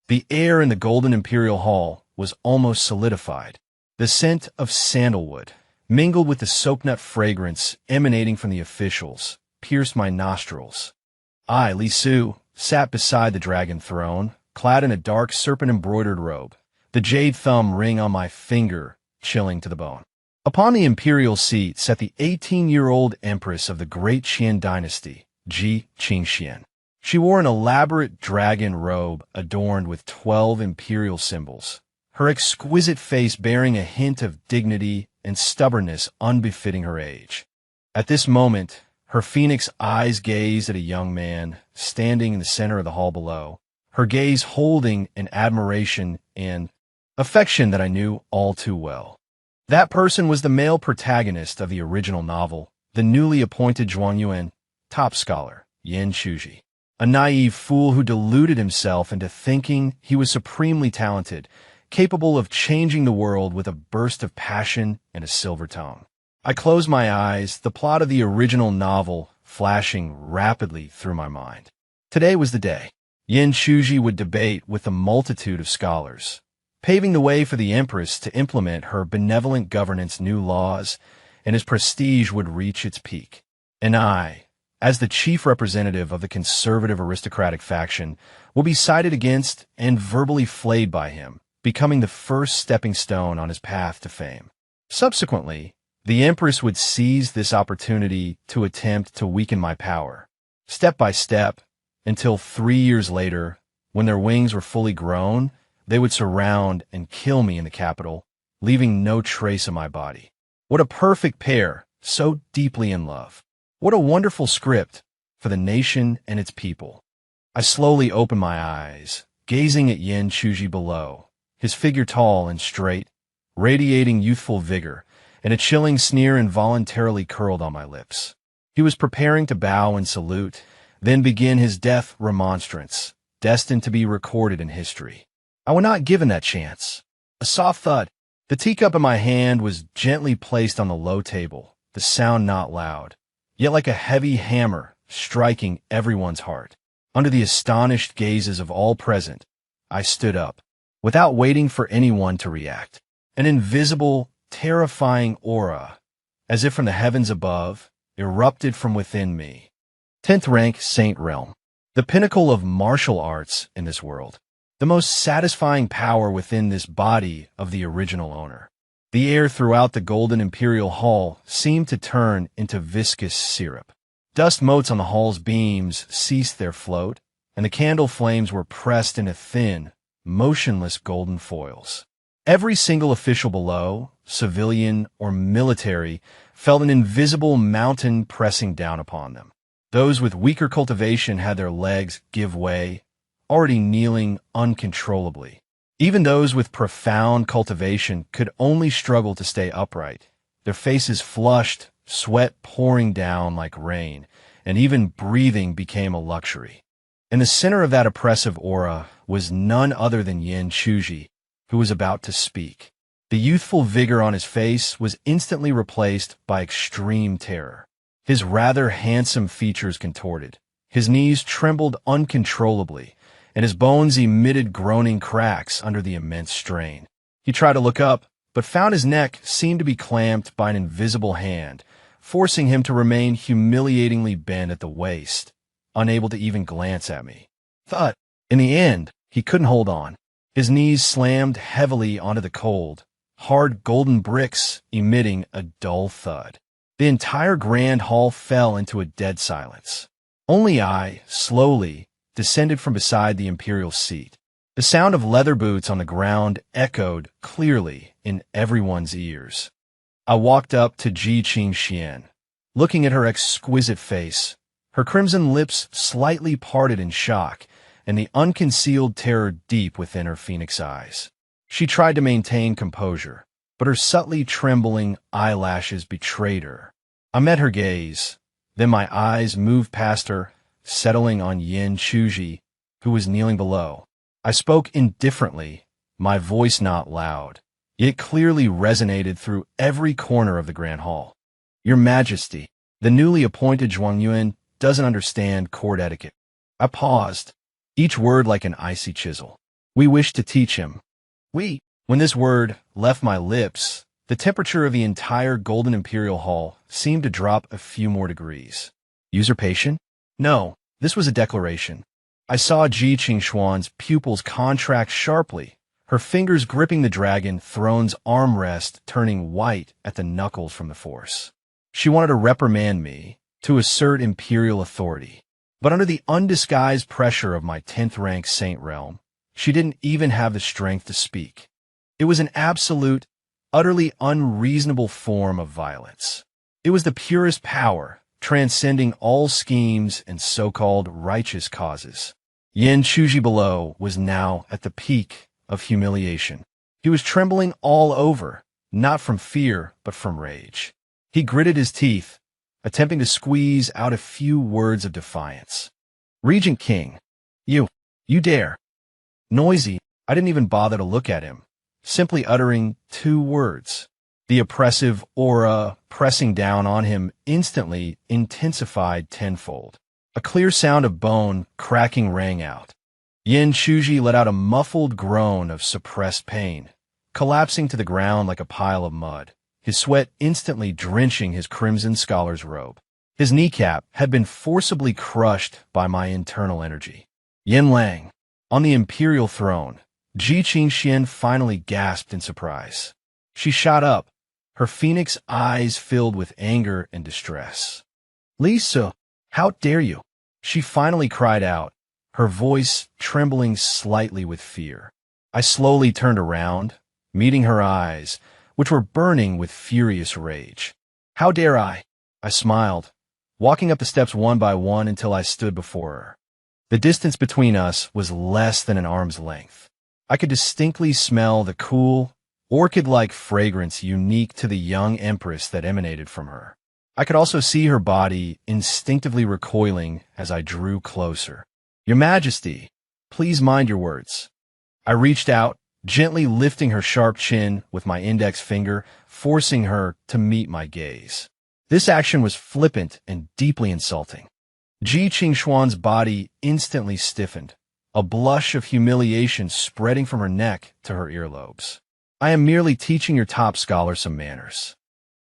The air in the Golden Imperial Hall was almost solidified. The scent of sandalwood, mingled with the soapnut fragrance emanating from the officials, pierced my nostrils. I, Li Su, sat beside the dragon throne, clad in a dark serpent-embroidered robe, the jade thumb ring on my finger chilling to the bone. Upon the imperial seat sat the 18-year-old empress of the Great Qian dynasty, Ji Qingxian. She wore an elaborate dragon robe adorned with 12 imperial symbols, her exquisite face bearing a hint of dignity and stubbornness unbefitting her age. At this moment, her phoenix eyes gazed at a young man standing in the center of the hall below, her gaze holding an admiration and affection that I knew all too well. That person was the male protagonist of the original novel, the newly appointed Zhuangyuan top scholar, Yan Shuji, a naive fool who deluded himself into thinking he was supremely talented, capable of changing the world with a burst of passion and a silver tongue. I closed my eyes, the plot of the original novel flashing rapidly through my mind. Today was the day. Yan Shuji would debate with a multitude of scholars, paving the way for the empress to implement her benevolent governance new laws, and his prestige would reach its peak. And I, as the chief representative of the conservative aristocratic faction, will be sided against and verbally flayed by him, becoming the first stepping stone on his path to fame. Subsequently, the empress would seize this opportunity to attempt to weaken my power, step by step, until 3 years later, when their wings were fully grown, they would surround and kill me in the capital, leaving no trace of my body. What a perfect pair, so deeply in love. What a wonderful script for the nation and its people. I slowly opened my eyes, gazing at Yan Shuji below, his figure tall and straight, radiating youthful vigor, and a chilling sneer involuntarily curled on my lips. He was preparing to bow and salute, then begin his death remonstrance, destined to be recorded in history. I was not given that chance. A soft thud. The teacup in my hand was gently placed on the low table, the sound not loud, yet like a heavy hammer striking everyone's heart. Under the astonished gazes of all present, I stood up, without waiting for anyone to react. An invisible, terrifying aura, as if from the heavens above, erupted from within me. 10th rank Saint Realm, the pinnacle of martial arts in this world, the most satisfying power within this body of the original owner. The air throughout the Golden Imperial Hall seemed to turn into viscous syrup. Dust motes on the hall's beams ceased their float, and the candle flames were pressed into thin, motionless golden foils. Every single official below, civilian or military, felt an invisible mountain pressing down upon them. Those with weaker cultivation had their legs give way, already kneeling uncontrollably. Even those with profound cultivation could only struggle to stay upright, their faces flushed, sweat pouring down like rain, and even breathing became a luxury. In the center of that oppressive aura was none other than Yan Shuji, who was about to speak. The youthful vigor on his face was instantly replaced by extreme terror. His rather handsome features contorted, his knees trembled uncontrollably, and his bones emitted groaning cracks under the immense strain. He tried to look up, but found his neck seemed to be clamped by an invisible hand, forcing him to remain humiliatingly bent at the waist, unable to even glance at me. Thud. In the end, he couldn't hold on. His knees slammed heavily onto the cold, hard golden bricks emitting a dull thud. The entire grand hall fell into a dead silence. Only I, slowly, descended from beside the imperial seat. The sound of leather boots on the ground echoed clearly in everyone's ears. I walked up to Ji Qingxian, looking at her exquisite face, her crimson lips slightly parted in shock, and the unconcealed terror deep within her phoenix eyes. She tried to maintain composure, but her subtly trembling eyelashes betrayed her. I met her gaze, then my eyes moved past her, settling on Yan Shuji, who was kneeling below. I spoke indifferently, my voice not loud. It clearly resonated through every corner of the Grand Hall. Your Majesty, the newly appointed Zhuangyuan doesn't understand court etiquette. I paused, each word like an icy chisel. We wish to teach him. We. When this word left my lips, the temperature of the entire Golden Imperial Hall seemed to drop a few more degrees. Usurpation? No, this was a declaration. I saw Ji Qingxuan's pupils contract sharply, her fingers gripping the dragon throne's armrest turning white at the knuckles from the force. She wanted to reprimand me, to assert imperial authority. But under the undisguised pressure of my 10th rank Saint Realm, she didn't even have the strength to speak. It was an absolute, utterly unreasonable form of violence. It was the purest power, transcending all schemes and so-called righteous causes. Yin Chuji below was now at the peak of humiliation. He was trembling all over, not from fear, but from rage. He gritted his teeth, attempting to squeeze out a few words of defiance. Regent King, you dare. Noisy, I didn't even bother to look at him, simply uttering 2 words. The oppressive aura pressing down on him instantly intensified tenfold. A clear sound of bone cracking rang out. Yin Chuji let out a muffled groan of suppressed pain, collapsing to the ground like a pile of mud, his sweat instantly drenching his crimson scholar's robe. His kneecap had been forcibly crushed by my internal energy. Yin Lang, on the imperial throne, Ji Qingxian finally gasped in surprise. She shot up, her phoenix eyes filled with anger and distress. "Lisa, how dare you?" she finally cried out, her voice trembling slightly with fear. I slowly turned around, meeting her eyes, which were burning with furious rage. "How dare I?" I smiled, walking up the steps one by one until I stood before her. The distance between us was less than an arm's length. I could distinctly smell the cool, orchid-like fragrance unique to the young empress that emanated from her. I could also see her body instinctively recoiling as I drew closer. "Your Majesty, please mind your words." I reached out, gently lifting her sharp chin with my index finger, forcing her to meet my gaze. This action was flippant and deeply insulting. Ji Qingxuan's body instantly stiffened, a blush of humiliation spreading from her neck to her earlobes. "I am merely teaching your top scholar some manners."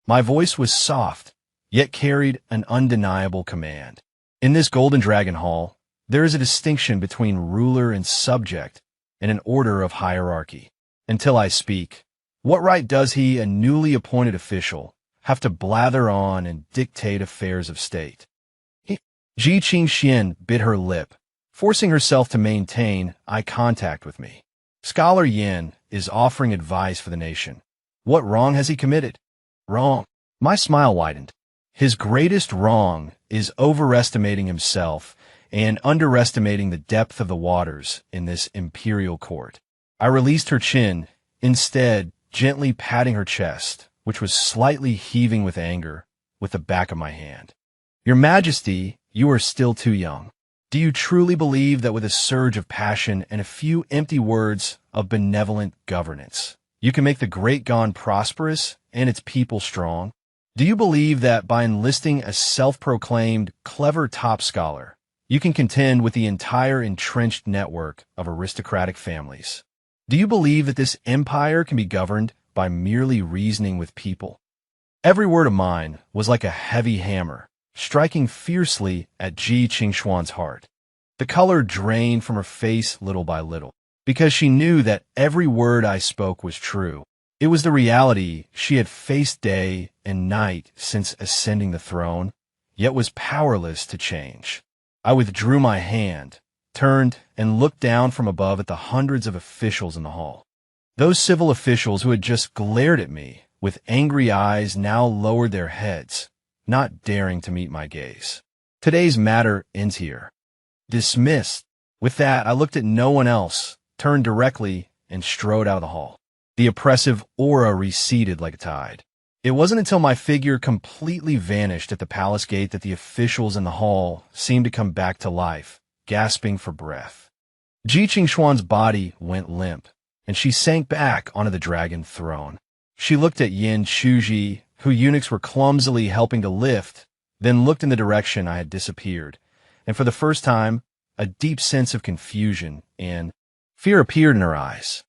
My voice was soft, yet carried an undeniable command. In this Golden Dragon Hall, there is a distinction between ruler and subject and an order of hierarchy. Until I speak, what right does he, a newly appointed official, have to blather on and dictate affairs of state? Ji Qingxian bit her lip, forcing herself to maintain eye contact with me. Scholar Yin is offering advice for the nation. What wrong has he committed? Wrong. My smile widened. His greatest wrong is overestimating himself and underestimating the depth of the waters in this imperial court. I released her chin, instead gently patting her chest, which was slightly heaving with anger, with the back of my hand. "Your Majesty, you are still too young. Do you truly believe that with a surge of passion and a few empty words of benevolent governance, you can make the Great Gone prosperous and its people strong? Do you believe that by enlisting a self-proclaimed clever top scholar, you can contend with the entire entrenched network of aristocratic families? Do you believe that this empire can be governed by merely reasoning with people?" Every word of mine was like a heavy hammer, striking fiercely at Ji Qingxuan's heart. The color drained from her face little by little, because she knew that every word I spoke was true. It was the reality she had faced day and night since ascending the throne, yet was powerless to change. I withdrew my hand, turned, and looked down from above at the hundreds of officials in the hall. Those civil officials who had just glared at me with angry eyes now lowered their heads, not daring to meet my gaze. Today's matter ends here. Dismissed. With that, I looked at no one else, turned directly, and strode out of the hall. The oppressive aura receded like a tide. It wasn't until my figure completely vanished at the palace gate that the officials in the hall seemed to come back to life, gasping for breath. Ji Qingxuan's body went limp, and she sank back onto the dragon throne. She looked at Yin Chuji, who eunuchs were clumsily helping to lift, then looked in the direction I had disappeared, and for the first time, a deep sense of confusion and Fear appeared in her eyes.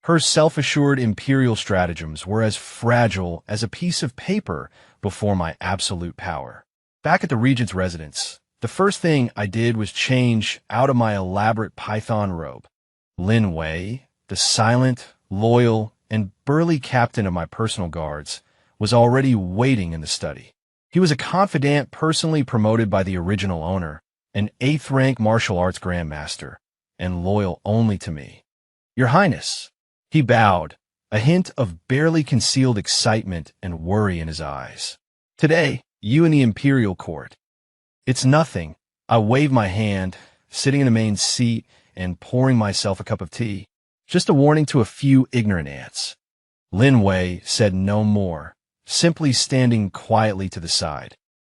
Her self-assured imperial stratagems were as fragile as a piece of paper before my absolute power. Back at the regent's residence, the first thing I did was change out of my elaborate python robe. Lin Wei, the silent, loyal, and burly captain of my personal guards, was already waiting in the study. He was a confidant personally promoted by the original owner, an 8th-rank martial arts grandmaster, and loyal only to me. Your Highness. He bowed, a hint of barely concealed excitement and worry in his eyes. Today, you in the imperial court. It's nothing. I waved my hand, sitting in the main seat and pouring myself a cup of tea. Just a warning to a few ignorant ants. Lin Wei said no more, simply standing quietly to the side.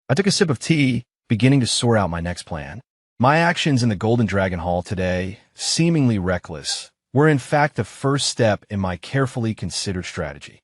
I took a sip of tea, beginning to sort out my next plan. My actions in the Golden Dragon Hall today, seemingly reckless, were in fact the first step in my carefully considered strategy.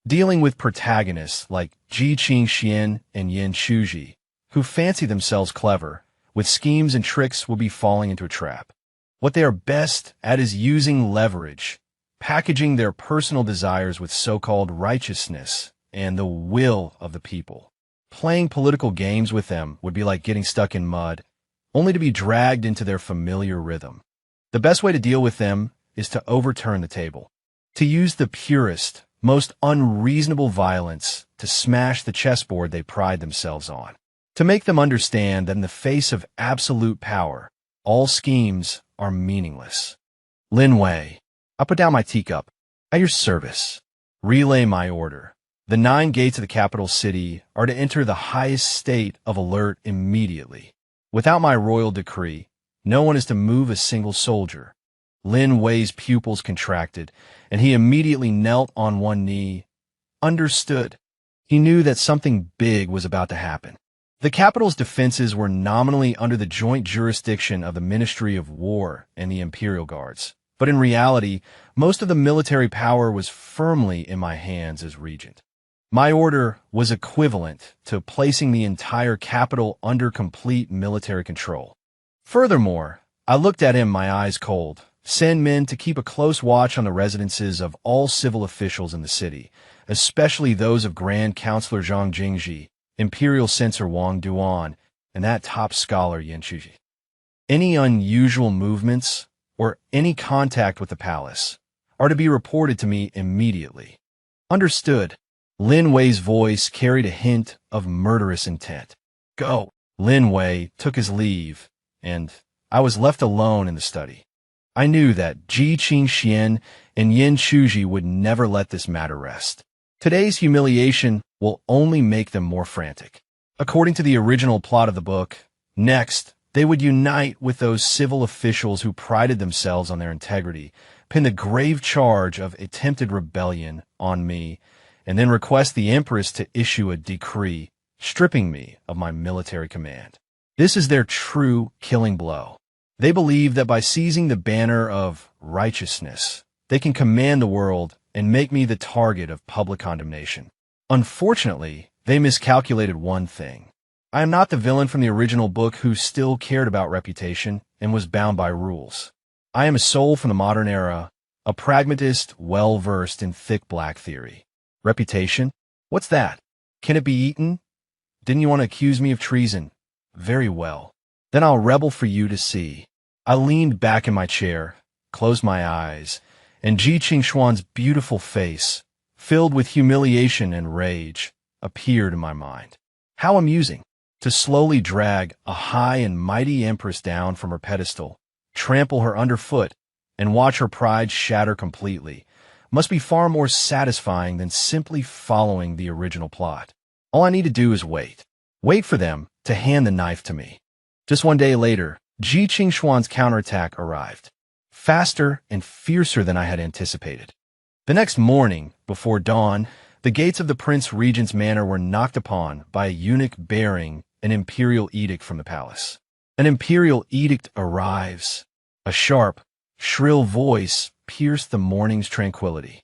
Dealing with protagonists like Ji Qingxian and Yan Shuji, who fancy themselves clever, with schemes and tricks will be falling into a trap. What they are best at is using leverage, packaging their personal desires with so-called righteousness and the will of the people. Playing political games with them would be like getting stuck in mud, only to be dragged into their familiar rhythm. The best way to deal with them is to overturn the table, to use the purest, most unreasonable violence to smash the chessboard they pride themselves on, to make them understand that in the face of absolute power, all schemes are meaningless. Lin Wei, I put down my teacup. At your service. Relay my order. The 9 gates of the capital city are to enter the highest state of alert immediately. Without my royal decree, no one is to move a single soldier. Lin Wei's pupils contracted, and he immediately knelt on one knee. Understood. He knew that something big was about to happen. The capital's defenses were nominally under the joint jurisdiction of the Ministry of War and the Imperial Guards, but in reality, most of the military power was firmly in my hands as regent. My order was equivalent to placing the entire capital under complete military control. Furthermore, I looked at him, my eyes cold. Send men to keep a close watch on the residences of all civil officials in the city, especially those of Grand Counselor Zhang Jingji, Imperial Censor Wang Duan, and that top scholar Yan Shuji. Any unusual movements or any contact with the palace are to be reported to me immediately. Understood. Lin Wei's voice carried a hint of murderous intent. Go. Lin Wei took his leave, and I was left alone in the study. I knew that Ji Qingxian and Yan Shuji would never let this matter rest. Today's humiliation will only make them more frantic. According to the original plot of the book, next, they would unite with those civil officials who prided themselves on their integrity, pin the grave charge of attempted rebellion on me, and then request the Empress to issue a decree stripping me of my military command. This is their true killing blow. They believe that by seizing the banner of righteousness, they can command the world and make me the target of public condemnation. Unfortunately, they miscalculated one thing. I am not the villain from the original book who still cared about reputation and was bound by rules. I am a soul from the modern era, a pragmatist well-versed in thick black theory. Reputation? What's that? Can it be eaten? Didn't you want to accuse me of treason? Very well. Then I'll rebel for you to see. I leaned back in my chair, closed my eyes, and Ji Qingxuan's beautiful face, filled with humiliation and rage, appeared in my mind. How amusing to slowly drag a high and mighty empress down from her pedestal, trample her underfoot, and watch her pride shatter completely must be far more satisfying than simply following the original plot. All I need to do is wait. Wait for them to hand the knife to me. Just one day later, Ji Qingxuan's counterattack arrived, faster and fiercer than I had anticipated. The next morning, before dawn, the gates of the Prince Regent's manor were knocked upon by a eunuch bearing an imperial edict from the palace. An imperial edict arrives. A sharp, shrill voice pierced the morning's tranquility.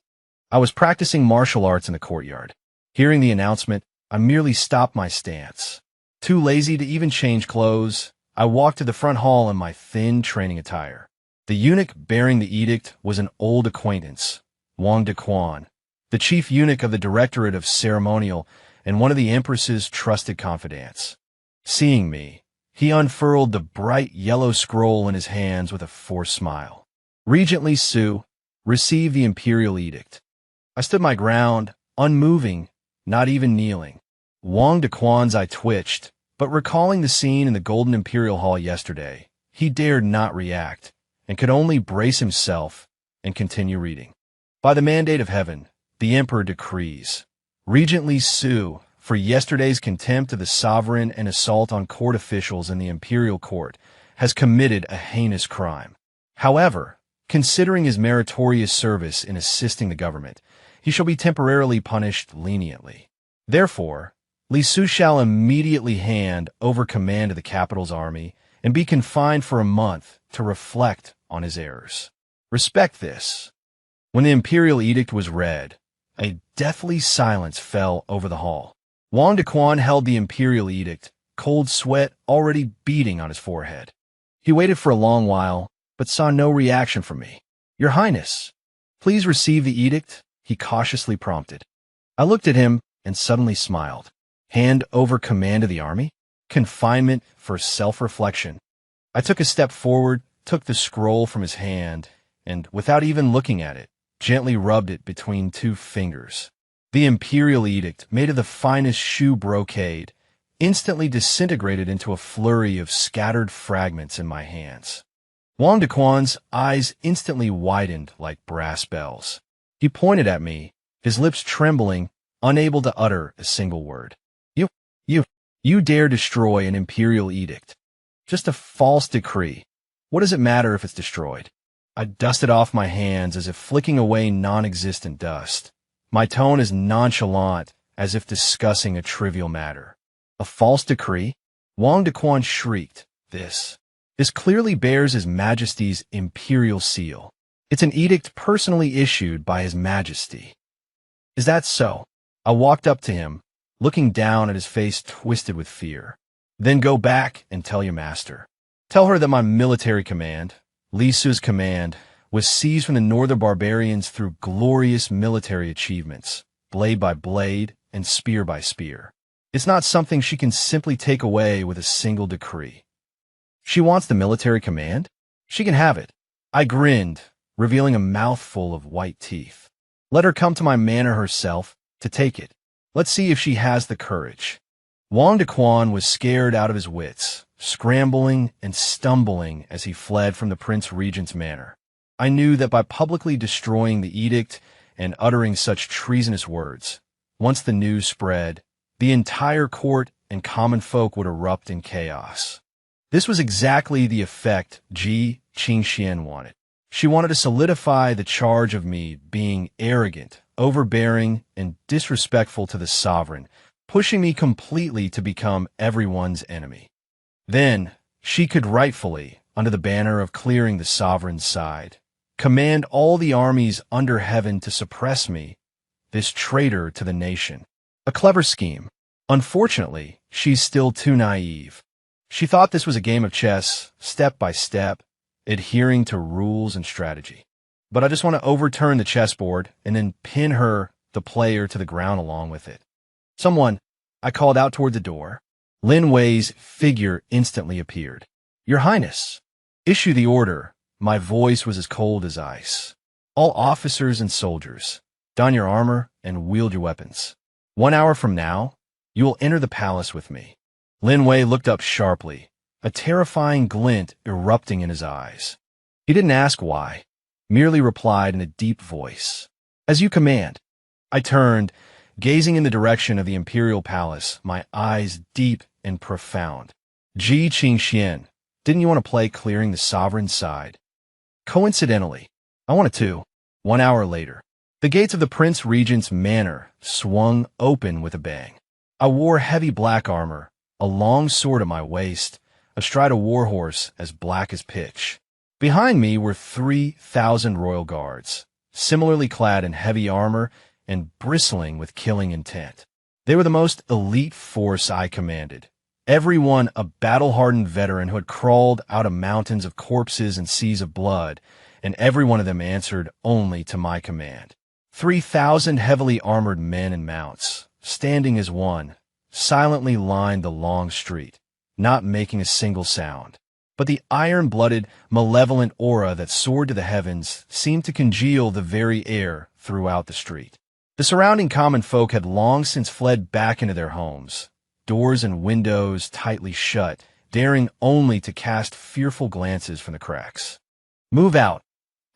I was practicing martial arts in the courtyard. Hearing the announcement, I merely stopped my stance. Too lazy to even change clothes, I walked to the front hall in my thin training attire. The eunuch bearing the edict was an old acquaintance, Wang Dequan, the chief eunuch of the Directorate of Ceremonial and one of the Empress's trusted confidants. Seeing me, he unfurled the bright yellow scroll in his hands with a forced smile. Regent Li Su, receive the imperial edict. I stood my ground, unmoving, not even kneeling. Wang Dequan's eye twitched, but recalling the scene in the Golden Imperial Hall yesterday, he dared not react, and could only brace himself and continue reading. By the mandate of heaven, the Emperor decrees. Regent Li Su, for yesterday's contempt of the sovereign and assault on court officials in the imperial court, has committed a heinous crime. However, considering his meritorious service in assisting the government, he shall be temporarily punished leniently. Therefore, Li Su shall immediately hand over command of the capital's army and be confined for a month to reflect on his errors. Respect this. When the imperial edict was read, a deathly silence fell over the hall. Wang Dequan held the imperial edict, cold sweat already beading on his forehead. He waited for a long while, but saw no reaction from me. Your Highness, please receive the edict, he cautiously prompted. I looked at him and suddenly smiled. Hand over command of the army? Confinement for self-reflection. I took a step forward, took the scroll from his hand, and, without even looking at it, gently rubbed it between two fingers. The imperial edict, made of the finest shoe brocade, instantly disintegrated into a flurry of scattered fragments in my hands. Wang Dequan's eyes instantly widened like brass bells. He pointed at me, his lips trembling, unable to utter a single word. You dare destroy an imperial edict. Just a false decree. What does it matter if it's destroyed? I dusted off my hands as if flicking away non-existent dust. My tone as nonchalant as if discussing a trivial matter. A false decree? Wang Dequan shrieked. This clearly bears His Majesty's imperial seal. It's an edict personally issued by His Majesty. Is that so? I walked up to him, looking down at his face twisted with fear. Then go back and tell your master. Tell her that my military command, Li Su's command, was seized from the northern barbarians through glorious military achievements, blade by blade and spear by spear. It's not something she can simply take away with a single decree. She wants the military command? She can have it. I grinned, revealing a mouthful of white teeth. Let her come to my manor herself to take it. Let's see if she has the courage. Wang Dequan was scared out of his wits, scrambling and stumbling as he fled from the Prince Regent's manor. I knew that by publicly destroying the edict and uttering such treasonous words, once the news spread, the entire court and common folk would erupt in chaos. This was exactly the effect Ji Qingxian wanted. She wanted to solidify the charge of me being arrogant, overbearing, and disrespectful to the sovereign, pushing me completely to become everyone's enemy. Then, she could rightfully, under the banner of clearing the sovereign's side, command all the armies under heaven to suppress me, this traitor to the nation. A clever scheme. Unfortunately, she's still too naive. She thought this was a game of chess, step by step, adhering to rules and strategy. But I just want to overturn the chessboard and then pin her, the player, to the ground along with it. Someone, I called out toward the door. Lin Wei's figure instantly appeared. Your Highness, issue the order. My voice was as cold as ice. All officers and soldiers, don your armor and wield your weapons. 1 hour from now, you will enter the palace with me. Lin Wei looked up sharply, a terrifying glint erupting in his eyes. He didn't ask why, merely replied in a deep voice. As you command. I turned, gazing in the direction of the imperial palace, my eyes deep and profound. Ji Qingxian, didn't you want to play clearing the sovereign side? Coincidentally, I wanted to. 1 hour later, the gates of the Prince Regent's manor swung open with a bang. I wore heavy black armor, a long sword at my waist, astride a warhorse as black as pitch. Behind me were 3,000 royal guards, similarly clad in heavy armor and bristling with killing intent. They were the most elite force I commanded, everyone a battle-hardened veteran who had crawled out of mountains of corpses and seas of blood, and every one of them answered only to my command. 3,000 heavily armored men and mounts, standing as one, silently lined the long street, not making a single sound. But the iron-blooded, malevolent aura that soared to the heavens seemed to congeal the very air throughout the street. The surrounding common folk had long since fled back into their homes, doors and windows tightly shut, daring only to cast fearful glances from the cracks. "Move out."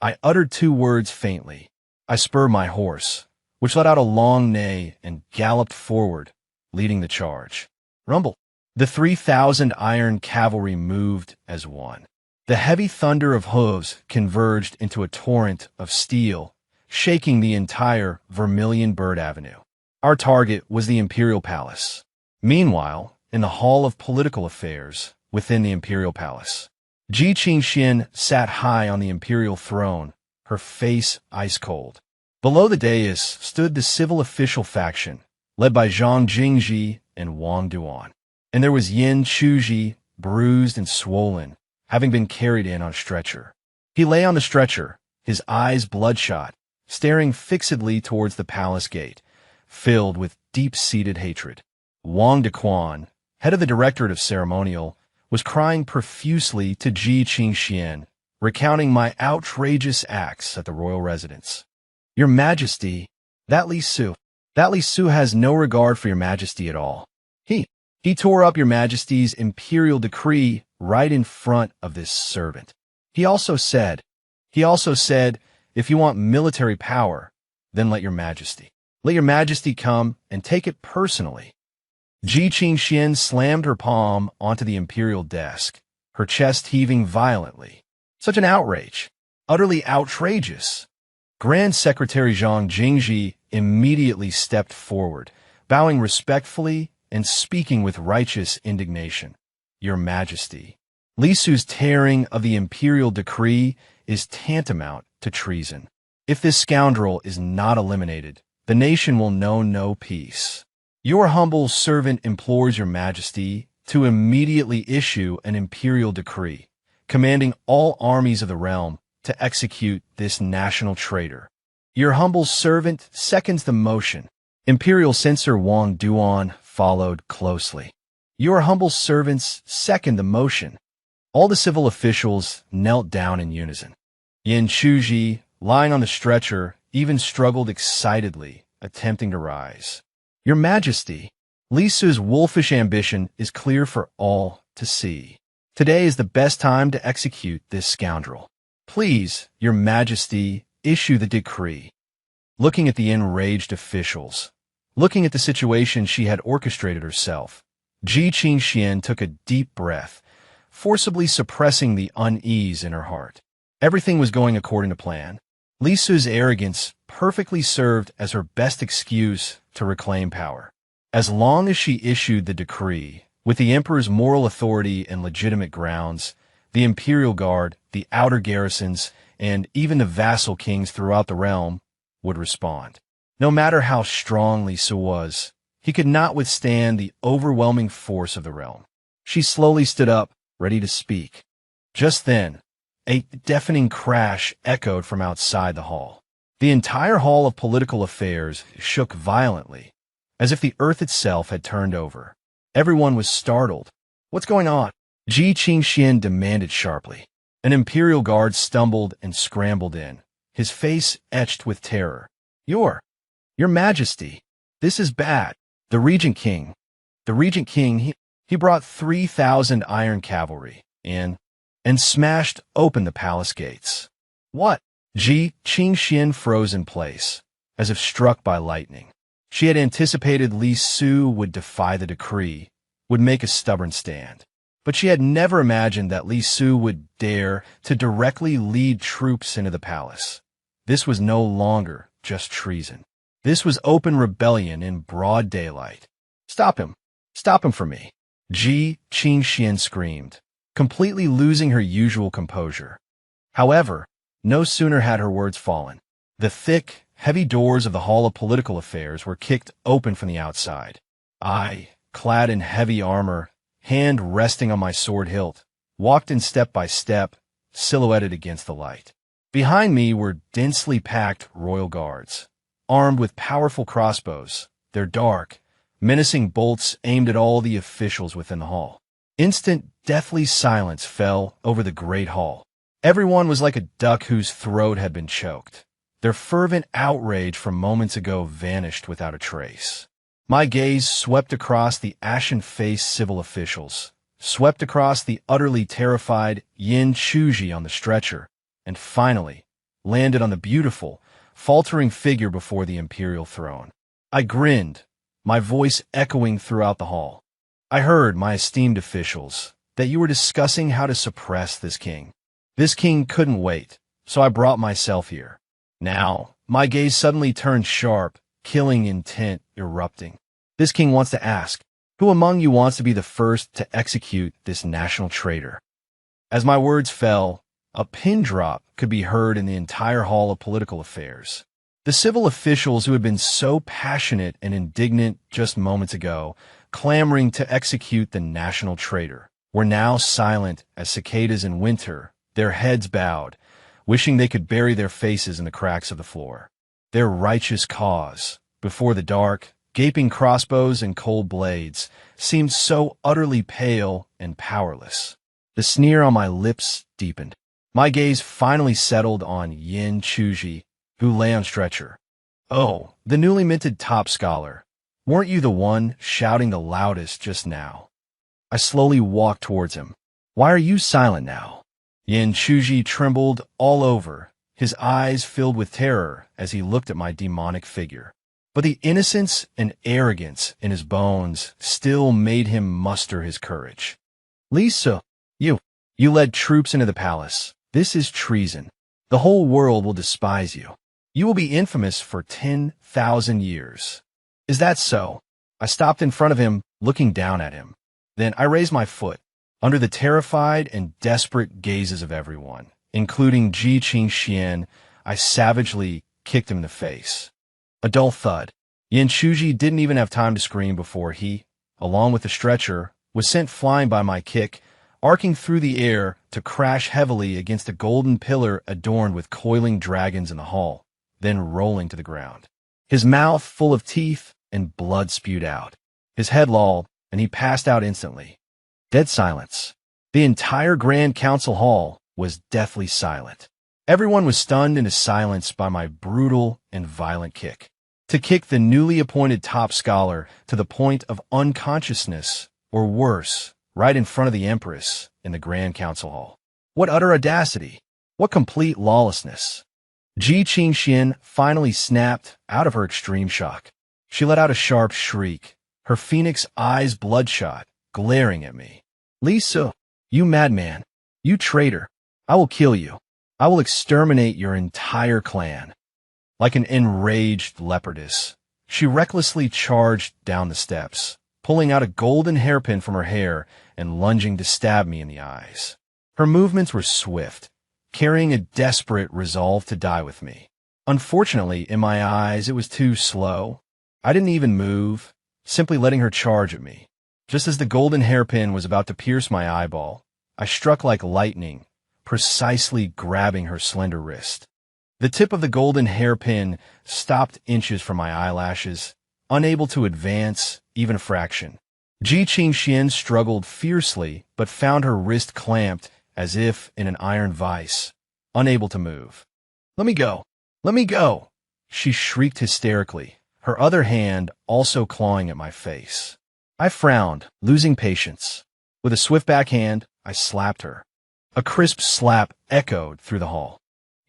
I uttered 2 words faintly. I spurred my horse, which let out a long neigh and galloped forward, leading the charge. Rumble. The 3,000 iron cavalry moved as one. The heavy thunder of hooves converged into a torrent of steel, shaking the entire Vermilion Bird Avenue. Our target was the Imperial Palace. Meanwhile, in the Hall of Political Affairs, within the Imperial Palace, Ji Qingxian sat high on the imperial throne, her face ice-cold. Below the dais stood the civil official faction, led by Zhang Jingji and Wang Duan. And there was Yin Chuji, bruised and swollen, having been carried in on a stretcher. He lay on the stretcher, his eyes bloodshot, staring fixedly towards the palace gate, filled with deep-seated hatred. Wang Dequan, head of the Directorate of Ceremonial, was crying profusely to Ji Qingxian, recounting my outrageous acts at the royal residence. "Your Majesty, that Li Su has no regard for your Majesty at all. He tore up your Majesty's imperial decree right in front of this servant. He also said, if you want military power, then let your Majesty come and take it personally." Ji Qingxian slammed her palm onto the imperial desk, her chest heaving violently. Such an outrage. Utterly outrageous. Grand Secretary Zhang Jingji immediately stepped forward, bowing respectfully and speaking with righteous indignation. "Your Majesty, Li Su's tearing of the imperial decree is tantamount to treason. If this scoundrel is not eliminated, the nation will know no peace. Your humble servant implores your Majesty to immediately issue an imperial decree, commanding all armies of the realm to execute this national traitor. Your humble servant seconds the motion." Imperial Censor Wang Duan followed closely. "Your humble servants second the motion." All the civil officials knelt down in unison. Yin Chuji, lying on the stretcher, even struggled excitedly, attempting to rise. "Your Majesty, Li Su's wolfish ambition is clear for all to see. Today is the best time to execute this scoundrel. Please, Your Majesty, issue the decree." Looking at the enraged officials, looking at the situation she had orchestrated herself, Ji Qingxian took a deep breath, forcibly suppressing the unease in her heart. Everything was going according to plan. Li Su's arrogance perfectly served as her best excuse to reclaim power. As long as she issued the decree, with the emperor's moral authority and legitimate grounds, the imperial guard, the outer garrisons, and even the vassal kings throughout the realm would respond. No matter how strong Li Su was, he could not withstand the overwhelming force of the realm. She slowly stood up, ready to speak. Just then, a deafening crash echoed from outside the hall. The entire Hall of Political Affairs shook violently, as if the earth itself had turned over. Everyone was startled. "What's going on?" Ji Qingxian demanded sharply. An imperial guard stumbled and scrambled in, his face etched with terror. Your Majesty, this is bad. The Regent King, he brought 3,000 iron cavalry in and smashed open the palace gates." "What?" Ji Qingxian froze in place, as if struck by lightning. She had anticipated Li Su would defy the decree, would make a stubborn stand. But she had never imagined that Li Su would dare to directly lead troops into the palace. This was no longer just treason. This was open rebellion in broad daylight. Stop him for me," Ji Qingxian screamed, completely losing her usual composure. However, no sooner had her words fallen. The thick, heavy doors of the Hall of Political Affairs were kicked open from the outside. I, clad in heavy armor, hand resting on my sword hilt, walked in step by step, silhouetted against the light. Behind me were densely packed royal guards, armed with powerful crossbows, their dark, menacing bolts aimed at all the officials within the hall. Instant, deathly silence fell over the great hall. Everyone was like a duck whose throat had been choked. Their fervent outrage from moments ago vanished without a trace. My gaze swept across the ashen-faced civil officials, swept across the utterly terrified Yin Chuji on the stretcher, and finally landed on the beautiful, faltering figure before the imperial throne. I grinned, my voice echoing throughout the hall. I heard, my esteemed officials, that you were discussing how to suppress this king. This king couldn't wait, so I brought myself here. Now, my gaze suddenly turned sharp, killing intent erupting. This king wants to ask, who among you wants to be the first to execute this national traitor? As my words fell, a pin drop could be heard in the entire hall of political affairs. The civil officials who had been so passionate and indignant just moments ago, clamoring to execute the national traitor, were now silent as cicadas in winter, their heads bowed, wishing they could bury their faces in the cracks of the floor. Their righteous cause, before the dark, gaping crossbows and cold blades, seemed so utterly pale and powerless. The sneer on my lips deepened. My gaze finally settled on Yin Chuji, who lay on stretcher. Oh, the newly minted top scholar. Weren't you the one shouting the loudest just now? I slowly walked towards him. Why are you silent now? Yin Chuji trembled all over, his eyes filled with terror as he looked at my demonic figure. But the innocence and arrogance in his bones still made him muster his courage. Lisa, you led troops into the palace. This is treason. The whole world will despise you. You will be infamous for 10,000 years. Is that so? I stopped in front of him, looking down at him. Then I raised my foot. Under the terrified and desperate gazes of everyone, including Ji Qingxian, I savagely kicked him in the face. A dull thud. Yin Chuji didn't even have time to scream before he, along with the stretcher, was sent flying by my kick, arcing through the air to crash heavily against a golden pillar adorned with coiling dragons in the hall, then rolling to the ground. His mouth full of teeth and blood spewed out. His head lolled, and he passed out instantly. Dead silence. The entire Grand Council Hall was deathly silent. Everyone was stunned into silence by my brutal and violent kick. To kick the newly appointed top scholar to the point of unconsciousness, or worse, right in front of the Empress in the Grand Council Hall. What utter audacity! What complete lawlessness! Ji Qingxian finally snapped out of her extreme shock. She let out a sharp shriek, her phoenix eyes bloodshot, glaring at me. Lisa, you madman, you traitor, I will kill you. I will exterminate your entire clan. Like an enraged leopardess, she recklessly charged down the steps, pulling out a golden hairpin from her hair and lunging to stab me in the eyes. Her movements were swift, carrying a desperate resolve to die with me. Unfortunately, in my eyes, it was too slow. I didn't even move, simply letting her charge at me. Just as the golden hairpin was about to pierce my eyeball, I struck like lightning, precisely grabbing her slender wrist. The tip of the golden hairpin stopped inches from my eyelashes, unable to advance even a fraction. Ji Qingxian struggled fiercely, but found her wrist clamped as if in an iron vise, unable to move. Let me go! Let me go! She shrieked hysterically, her other hand also clawing at my face. I frowned, losing patience. With a swift backhand, I slapped her. A crisp slap echoed through the hall.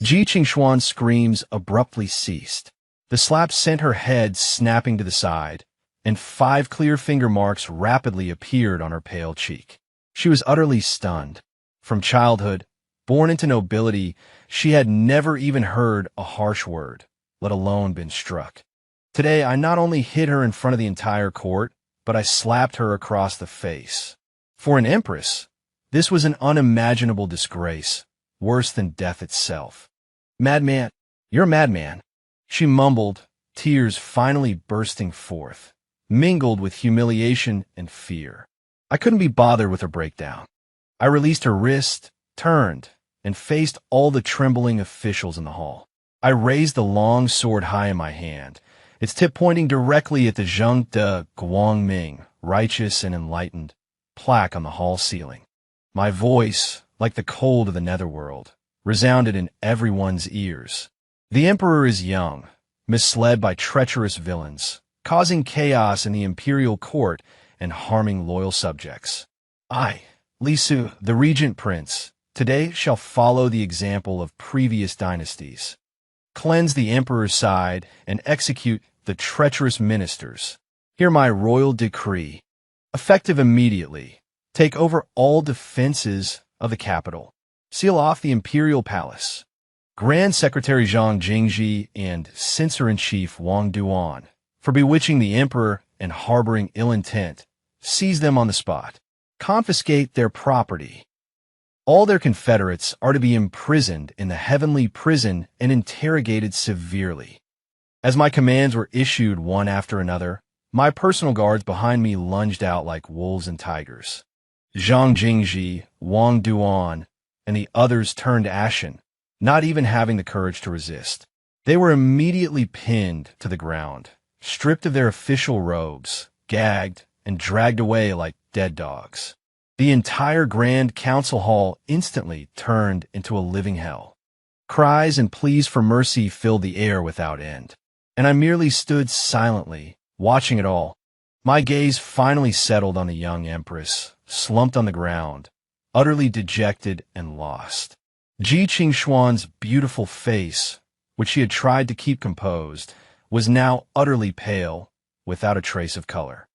Ji Qingxuan's screams abruptly ceased. The slap sent her head snapping to the side, and 5 clear finger marks rapidly appeared on her pale cheek. She was utterly stunned. From childhood, born into nobility, she had never even heard a harsh word, let alone been struck. Today, I not only hit her in front of the entire court, but I slapped her across the face. For an empress, this was an unimaginable disgrace, worse than death itself. Madman, you're a madman, she mumbled, tears finally bursting forth, mingled with humiliation and fear. I couldn't be bothered with her breakdown. I released her wrist, turned, and faced all the trembling officials in the hall. I raised the long sword high in my hand, its tip pointing directly at the Zheng de Guangming, righteous and enlightened, plaque on the hall ceiling. My voice, like the cold of the netherworld, resounded in everyone's ears. The emperor is young, misled by treacherous villains, causing chaos in the imperial court and harming loyal subjects. I, Li Su, the regent prince, today shall follow the example of previous dynasties, cleanse the emperor's side, and execute the treacherous ministers. Hear my royal decree. Effective immediately, take over all defenses of the capital. Seal off the imperial palace. Grand Secretary Zhang Jingji and Censor-in-Chief Wang Duan, for bewitching the emperor and harboring ill intent, seize them on the spot. Confiscate their property. All their confederates are to be imprisoned in the heavenly prison and interrogated severely. As my commands were issued one after another, my personal guards behind me lunged out like wolves and tigers. Zhang Jingji, Wang Duan, and the others turned ashen, not even having the courage to resist. They were immediately pinned to the ground, stripped of their official robes, gagged, and dragged away like dead dogs. The entire Grand Council Hall instantly turned into a living hell. Cries and pleas for mercy filled the air without end, and I merely stood silently, watching it all. My gaze finally settled on the young empress, slumped on the ground, utterly dejected and lost. Ji Qingxuan's beautiful face, which she had tried to keep composed, was now utterly pale, without a trace of color.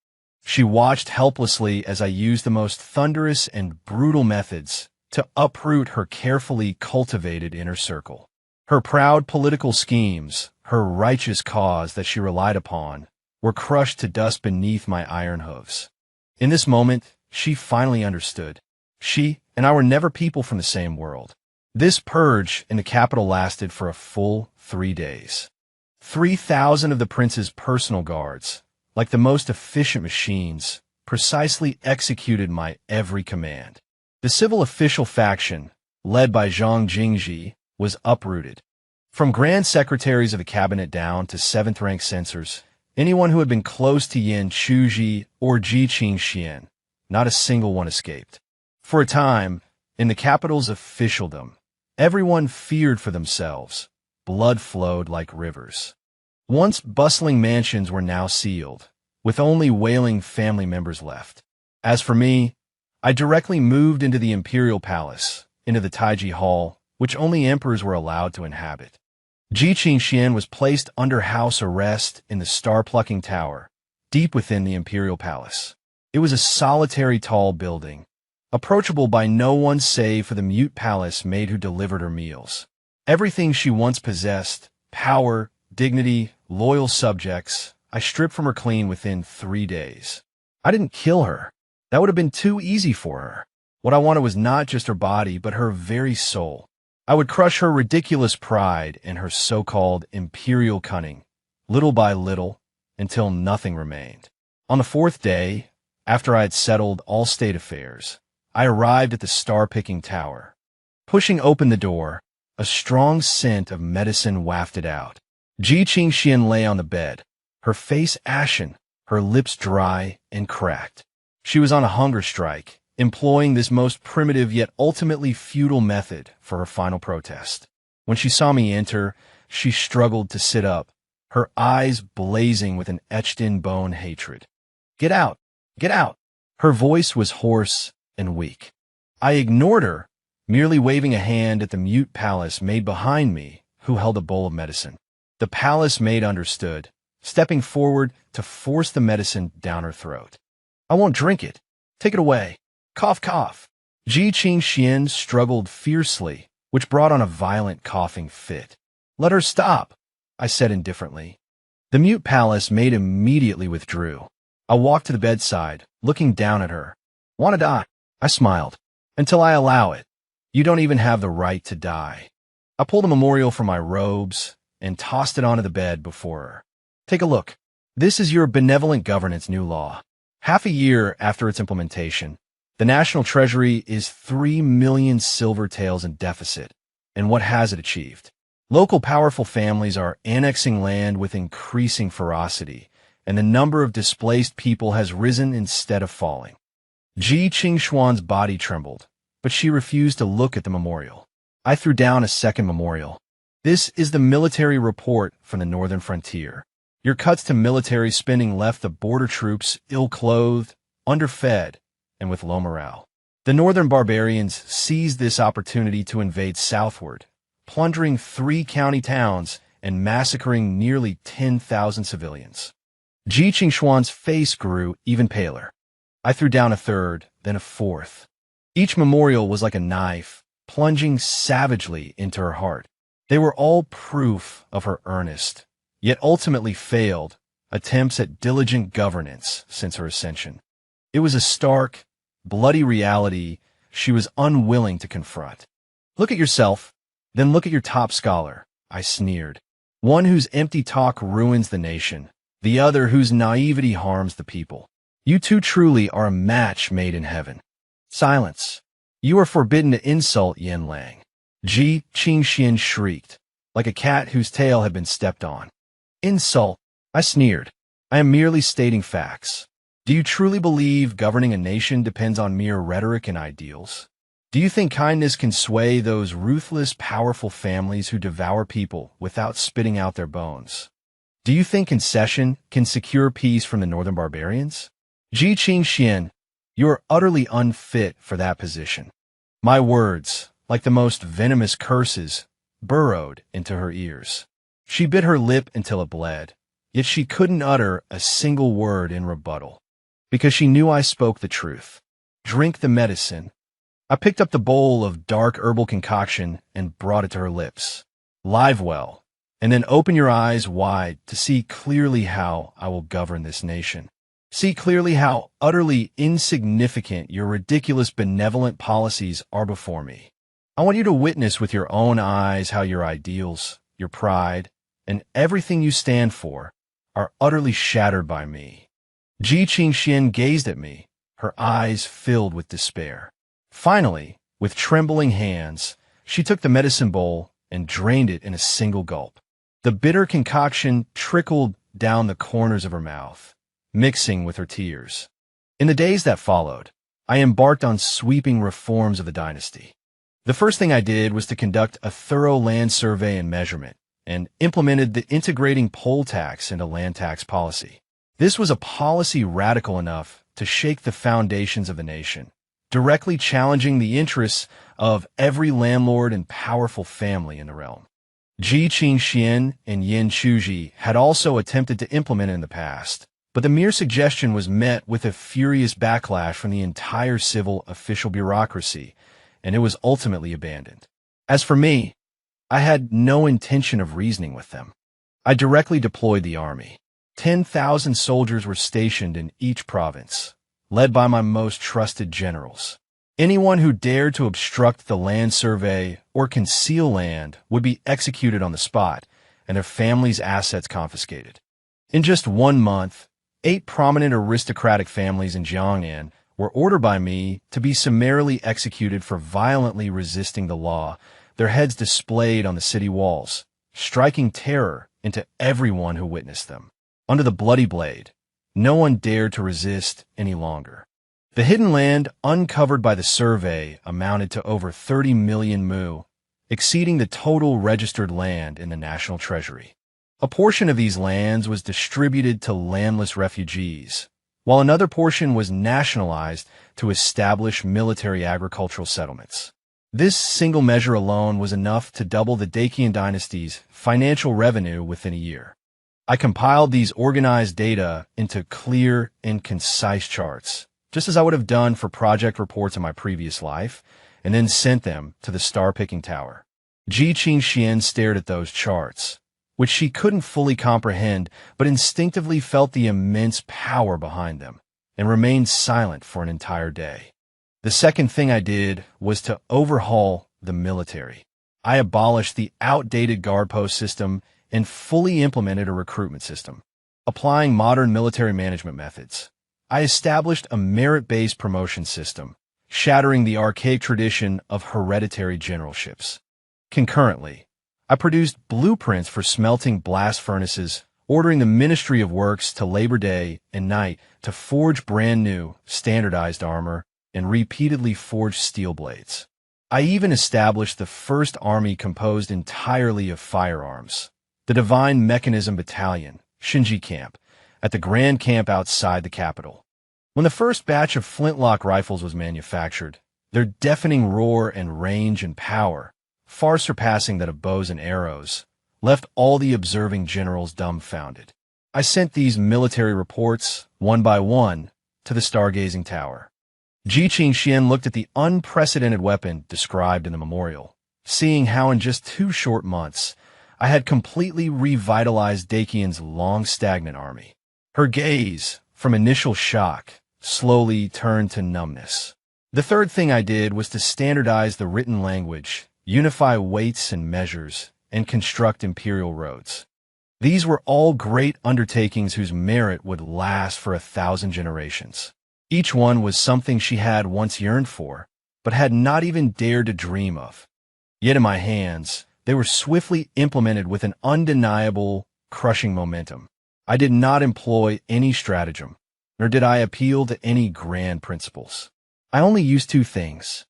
She watched helplessly as I used the most thunderous and brutal methods to uproot her carefully cultivated inner circle. Her proud political schemes, her righteous cause that she relied upon, were crushed to dust beneath my iron hooves. In this moment, she finally understood. She and I were never people from the same world. This purge in the capital lasted for a full 3 days. 3,000 of the prince's personal guards, like the most efficient machines, precisely executed my every command. The civil official faction, led by Zhang Jingji, was uprooted. From grand secretaries of the cabinet down to seventh-rank censors, anyone who had been close to Yin Chuji or Ji Qingxian, not a single one escaped. For a time, in the capital's officialdom, everyone feared for themselves. Blood flowed like rivers. Once bustling mansions were now sealed, with only wailing family members left. As for me, I directly moved into the imperial palace, into the Taiji Hall, which only emperors were allowed to inhabit. Ji Qingxian was placed under house arrest in the star-plucking tower, deep within the imperial palace. It was a solitary tall building, approachable by no one save for the mute palace maid who delivered her meals. Everything she once possessed, power, dignity, loyal subjects, I stripped from her clean within 3 days. I didn't kill her. That would have been too easy for her. What I wanted was not just her body, but her very soul. I would crush her ridiculous pride and her so-called imperial cunning, little by little, until nothing remained. On the 4th day, after I had settled all state affairs, I arrived at the star-picking tower. Pushing open the door, a strong scent of medicine wafted out. Ji Qingxian lay on the bed, her face ashen, her lips dry and cracked. She was on a hunger strike, employing this most primitive yet ultimately futile method for her final protest. When she saw me enter, she struggled to sit up, her eyes blazing with an etched-in bone hatred. "Get out! Get out!" Her voice was hoarse and weak. I ignored her, merely waving a hand at the mute palace maid behind me, who held a bowl of medicine. The palace maid understood, stepping forward to force the medicine down her throat. "I won't drink it. Take it away. Cough, cough." Ji Qingxian struggled fiercely, which brought on a violent coughing fit. "Let her stop," I said indifferently. The mute palace maid immediately withdrew. I walked to the bedside, looking down at her. "Want to die?" I smiled. "Until I allow it. You don't even have the right to die." I pulled a memorial from my robes and tossed it onto the bed before her. "Take a look. This is your benevolent governance new law. Half a year after its implementation, the National Treasury is 3 million silver taels in deficit. And what has it achieved? Local powerful families are annexing land with increasing ferocity, and the number of displaced people has risen instead of falling. Ji Qingshuan's body trembled, but she refused to look at the memorial. I threw down a second memorial. This is the military report from the northern frontier. Your cuts to military spending left the border troops ill-clothed, underfed, and with low morale. The northern barbarians seized this opportunity to invade southward, plundering 3 county towns and massacring nearly 10,000 civilians. Ji Qingshuan's face grew even paler. I threw down a third, then a fourth. Each memorial was like a knife, plunging savagely into her heart. They were all proof of her earnest, yet ultimately failed, attempts at diligent governance since her ascension. It was a stark, bloody reality she was unwilling to confront. Look at yourself, then look at your top scholar, I sneered. One whose empty talk ruins the nation, the other whose naivety harms the people. You two truly are a match made in heaven. Silence. You are forbidden to insult Yin Lang. Ji Qingxian shrieked, like a cat whose tail had been stepped on. Insult, I sneered. I am merely stating facts. Do you truly believe governing a nation depends on mere rhetoric and ideals? Do you think kindness can sway those ruthless, powerful families who devour people without spitting out their bones? Do you think concession can secure peace from the northern barbarians? Ji Qingxian, you are utterly unfit for that position. My words, like the most venomous curses, burrowed into her ears. She bit her lip until it bled, yet she couldn't utter a single word in rebuttal, because she knew I spoke the truth. Drink the medicine. I picked up the bowl of dark herbal concoction and brought it to her lips. Live well, and then open your eyes wide to see clearly how I will govern this nation. See clearly how utterly insignificant your ridiculous benevolent policies are before me. I want you to witness with your own eyes how your ideals, your pride, and everything you stand for are utterly shattered by me. Ji Qingxian gazed at me, her eyes filled with despair. Finally, with trembling hands, she took the medicine bowl and drained it in a single gulp. The bitter concoction trickled down the corners of her mouth, mixing with her tears. In the days that followed, I embarked on sweeping reforms of the dynasty. The first thing I did was to conduct a thorough land survey and measurement, and implemented the integrating poll tax into land tax policy. This was a policy radical enough to shake the foundations of the nation, directly challenging the interests of every landlord and powerful family in the realm. Ji Qingxian and Yin Chuji had also attempted to implement it in the past, but the mere suggestion was met with a furious backlash from the entire civil official bureaucracy, and it was ultimately abandoned. As for me, I had no intention of reasoning with them. I directly deployed the army. 10,000 soldiers were stationed in each province, led by my most trusted generals. Anyone who dared to obstruct the land survey or conceal land would be executed on the spot and their families' assets confiscated. In just 1 month, 8 prominent aristocratic families in Jiangnan were ordered by me to be summarily executed for violently resisting the law, their heads displayed on the city walls, striking terror into everyone who witnessed them. Under the bloody blade, no one dared to resist any longer. The hidden land uncovered by the survey amounted to over 30 million mu, exceeding the total registered land in the National Treasury. A portion of these lands was distributed to landless refugees, while another portion was nationalized to establish military agricultural settlements. This single measure alone was enough to double the Dacian dynasty's financial revenue within a year. I compiled these organized data into clear and concise charts, just as I would have done for project reports in my previous life, and then sent them to the star-picking tower. Ji Qingxian stared at those charts, which she couldn't fully comprehend, but instinctively felt the immense power behind them, and remained silent for an entire day. The second thing I did was to overhaul the military. I abolished the outdated guard post system and fully implemented a recruitment system, applying modern military management methods. I established a merit-based promotion system, shattering the archaic tradition of hereditary generalships. Concurrently, I produced blueprints for smelting blast furnaces, ordering the Ministry of Works to Labor Day and night to forge brand new, standardized armor and repeatedly forge steel blades. I even established the first army composed entirely of firearms, the Divine Mechanism Battalion, Shinji Camp, at the Grand Camp outside the capital. When the first batch of flintlock rifles was manufactured, their deafening roar and range and power, far surpassing that of bows and arrows, left all the observing generals dumbfounded. I sent these military reports, one by one, to the stargazing tower. Ji Qingxian looked at the unprecedented weapon described in the memorial, seeing how in just 2 short months I had completely revitalized Dakian's long stagnant army. Her gaze, from initial shock, slowly turned to numbness. The third thing I did was to standardize the written language, unify weights and measures, and construct imperial roads. These were all great undertakings whose merit would last for 1,000 generations. Each one was something she had once yearned for, but had not even dared to dream of. Yet in my hands, they were swiftly implemented with an undeniable, crushing momentum. I did not employ any stratagem, nor did I appeal to any grand principles. I only used 2 things: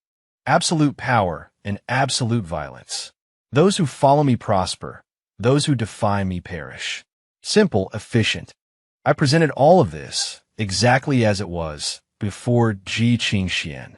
absolute power and absolute violence. Those who follow me prosper, those who defy me perish. Simple, efficient. I presented all of this, exactly as it was, before Ji Qingxian.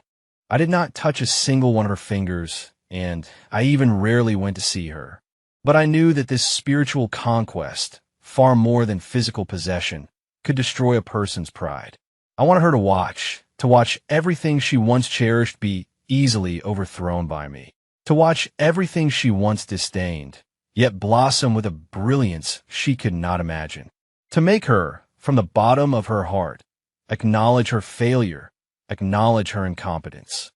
I did not touch a single one of her fingers, and I even rarely went to see her. But I knew that this spiritual conquest, far more than physical possession, could destroy a person's pride. I wanted her to watch everything she once cherished be easily overthrown by me, to watch everything she once disdained, yet blossom with a brilliance she could not imagine, to make her, from the bottom of her heart, acknowledge her failure, acknowledge her incompetence.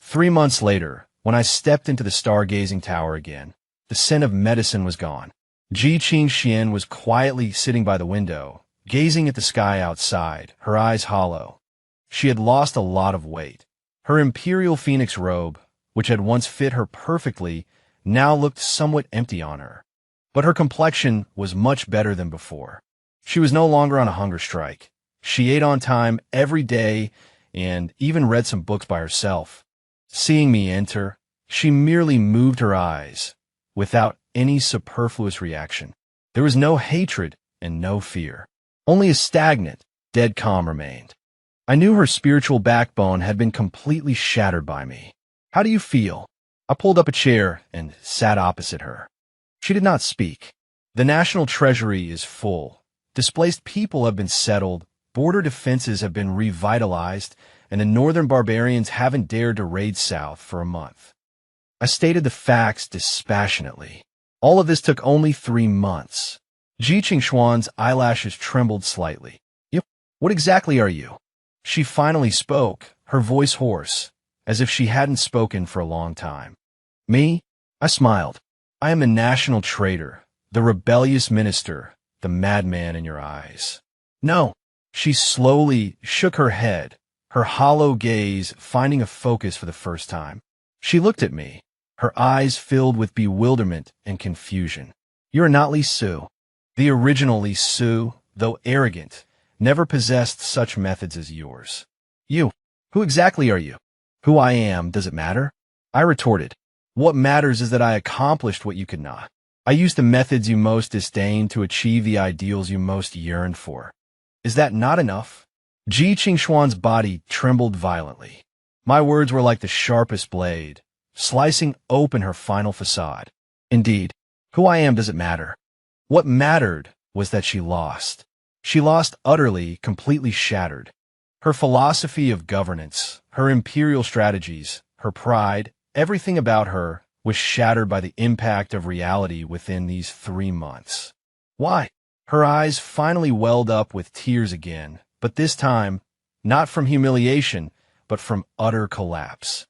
3 months later, when I stepped into the stargazing tower again, the scent of medicine was gone. Ji Qingxian was quietly sitting by the window, gazing at the sky outside, her eyes hollow. She had lost a lot of weight. Her imperial phoenix robe, which had once fit her perfectly, now looked somewhat empty on her. But her complexion was much better than before. She was no longer on a hunger strike. She ate on time every day and even read some books by herself. Seeing me enter, she merely moved her eyes, without any superfluous reaction. There was no hatred and no fear. Only a stagnant, dead calm remained. I knew her spiritual backbone had been completely shattered by me. "How do you feel?" I pulled up a chair and sat opposite her. She did not speak. The national treasury is full. Displaced people have been settled, border defenses have been revitalized, and the northern barbarians haven't dared to raid south for a month. I stated the facts dispassionately. All of this took only 3 months. Ji Qingxuan's eyelashes trembled slightly. "What exactly are you?" She finally spoke, her voice hoarse, as if she hadn't spoken for a long time. "Me?" I smiled. "I am the national traitor, the rebellious minister, the madman in your eyes." "No." She slowly shook her head, her hollow gaze finding a focus for the first time. She looked at me, her eyes filled with bewilderment and confusion. "You are not Li Su." The original Li Su, though arrogant, never possessed such methods as yours. "You? Who exactly are you?" "Who I am, does it matter?" I retorted. "What matters is that I accomplished what you could not. I used the methods you most disdained to achieve the ideals you most yearned for. Is that not enough?" Ji Qingxuan's body trembled violently. My words were like the sharpest blade, slicing open her final facade. "Indeed, who I am doesn't matter." What mattered was that she lost. She lost utterly, completely shattered. Her philosophy of governance, her imperial strategies, her pride, everything about her was shattered by the impact of reality within these 3 months. "Why?" Her eyes finally welled up with tears again, but this time, not from humiliation, but from utter collapse.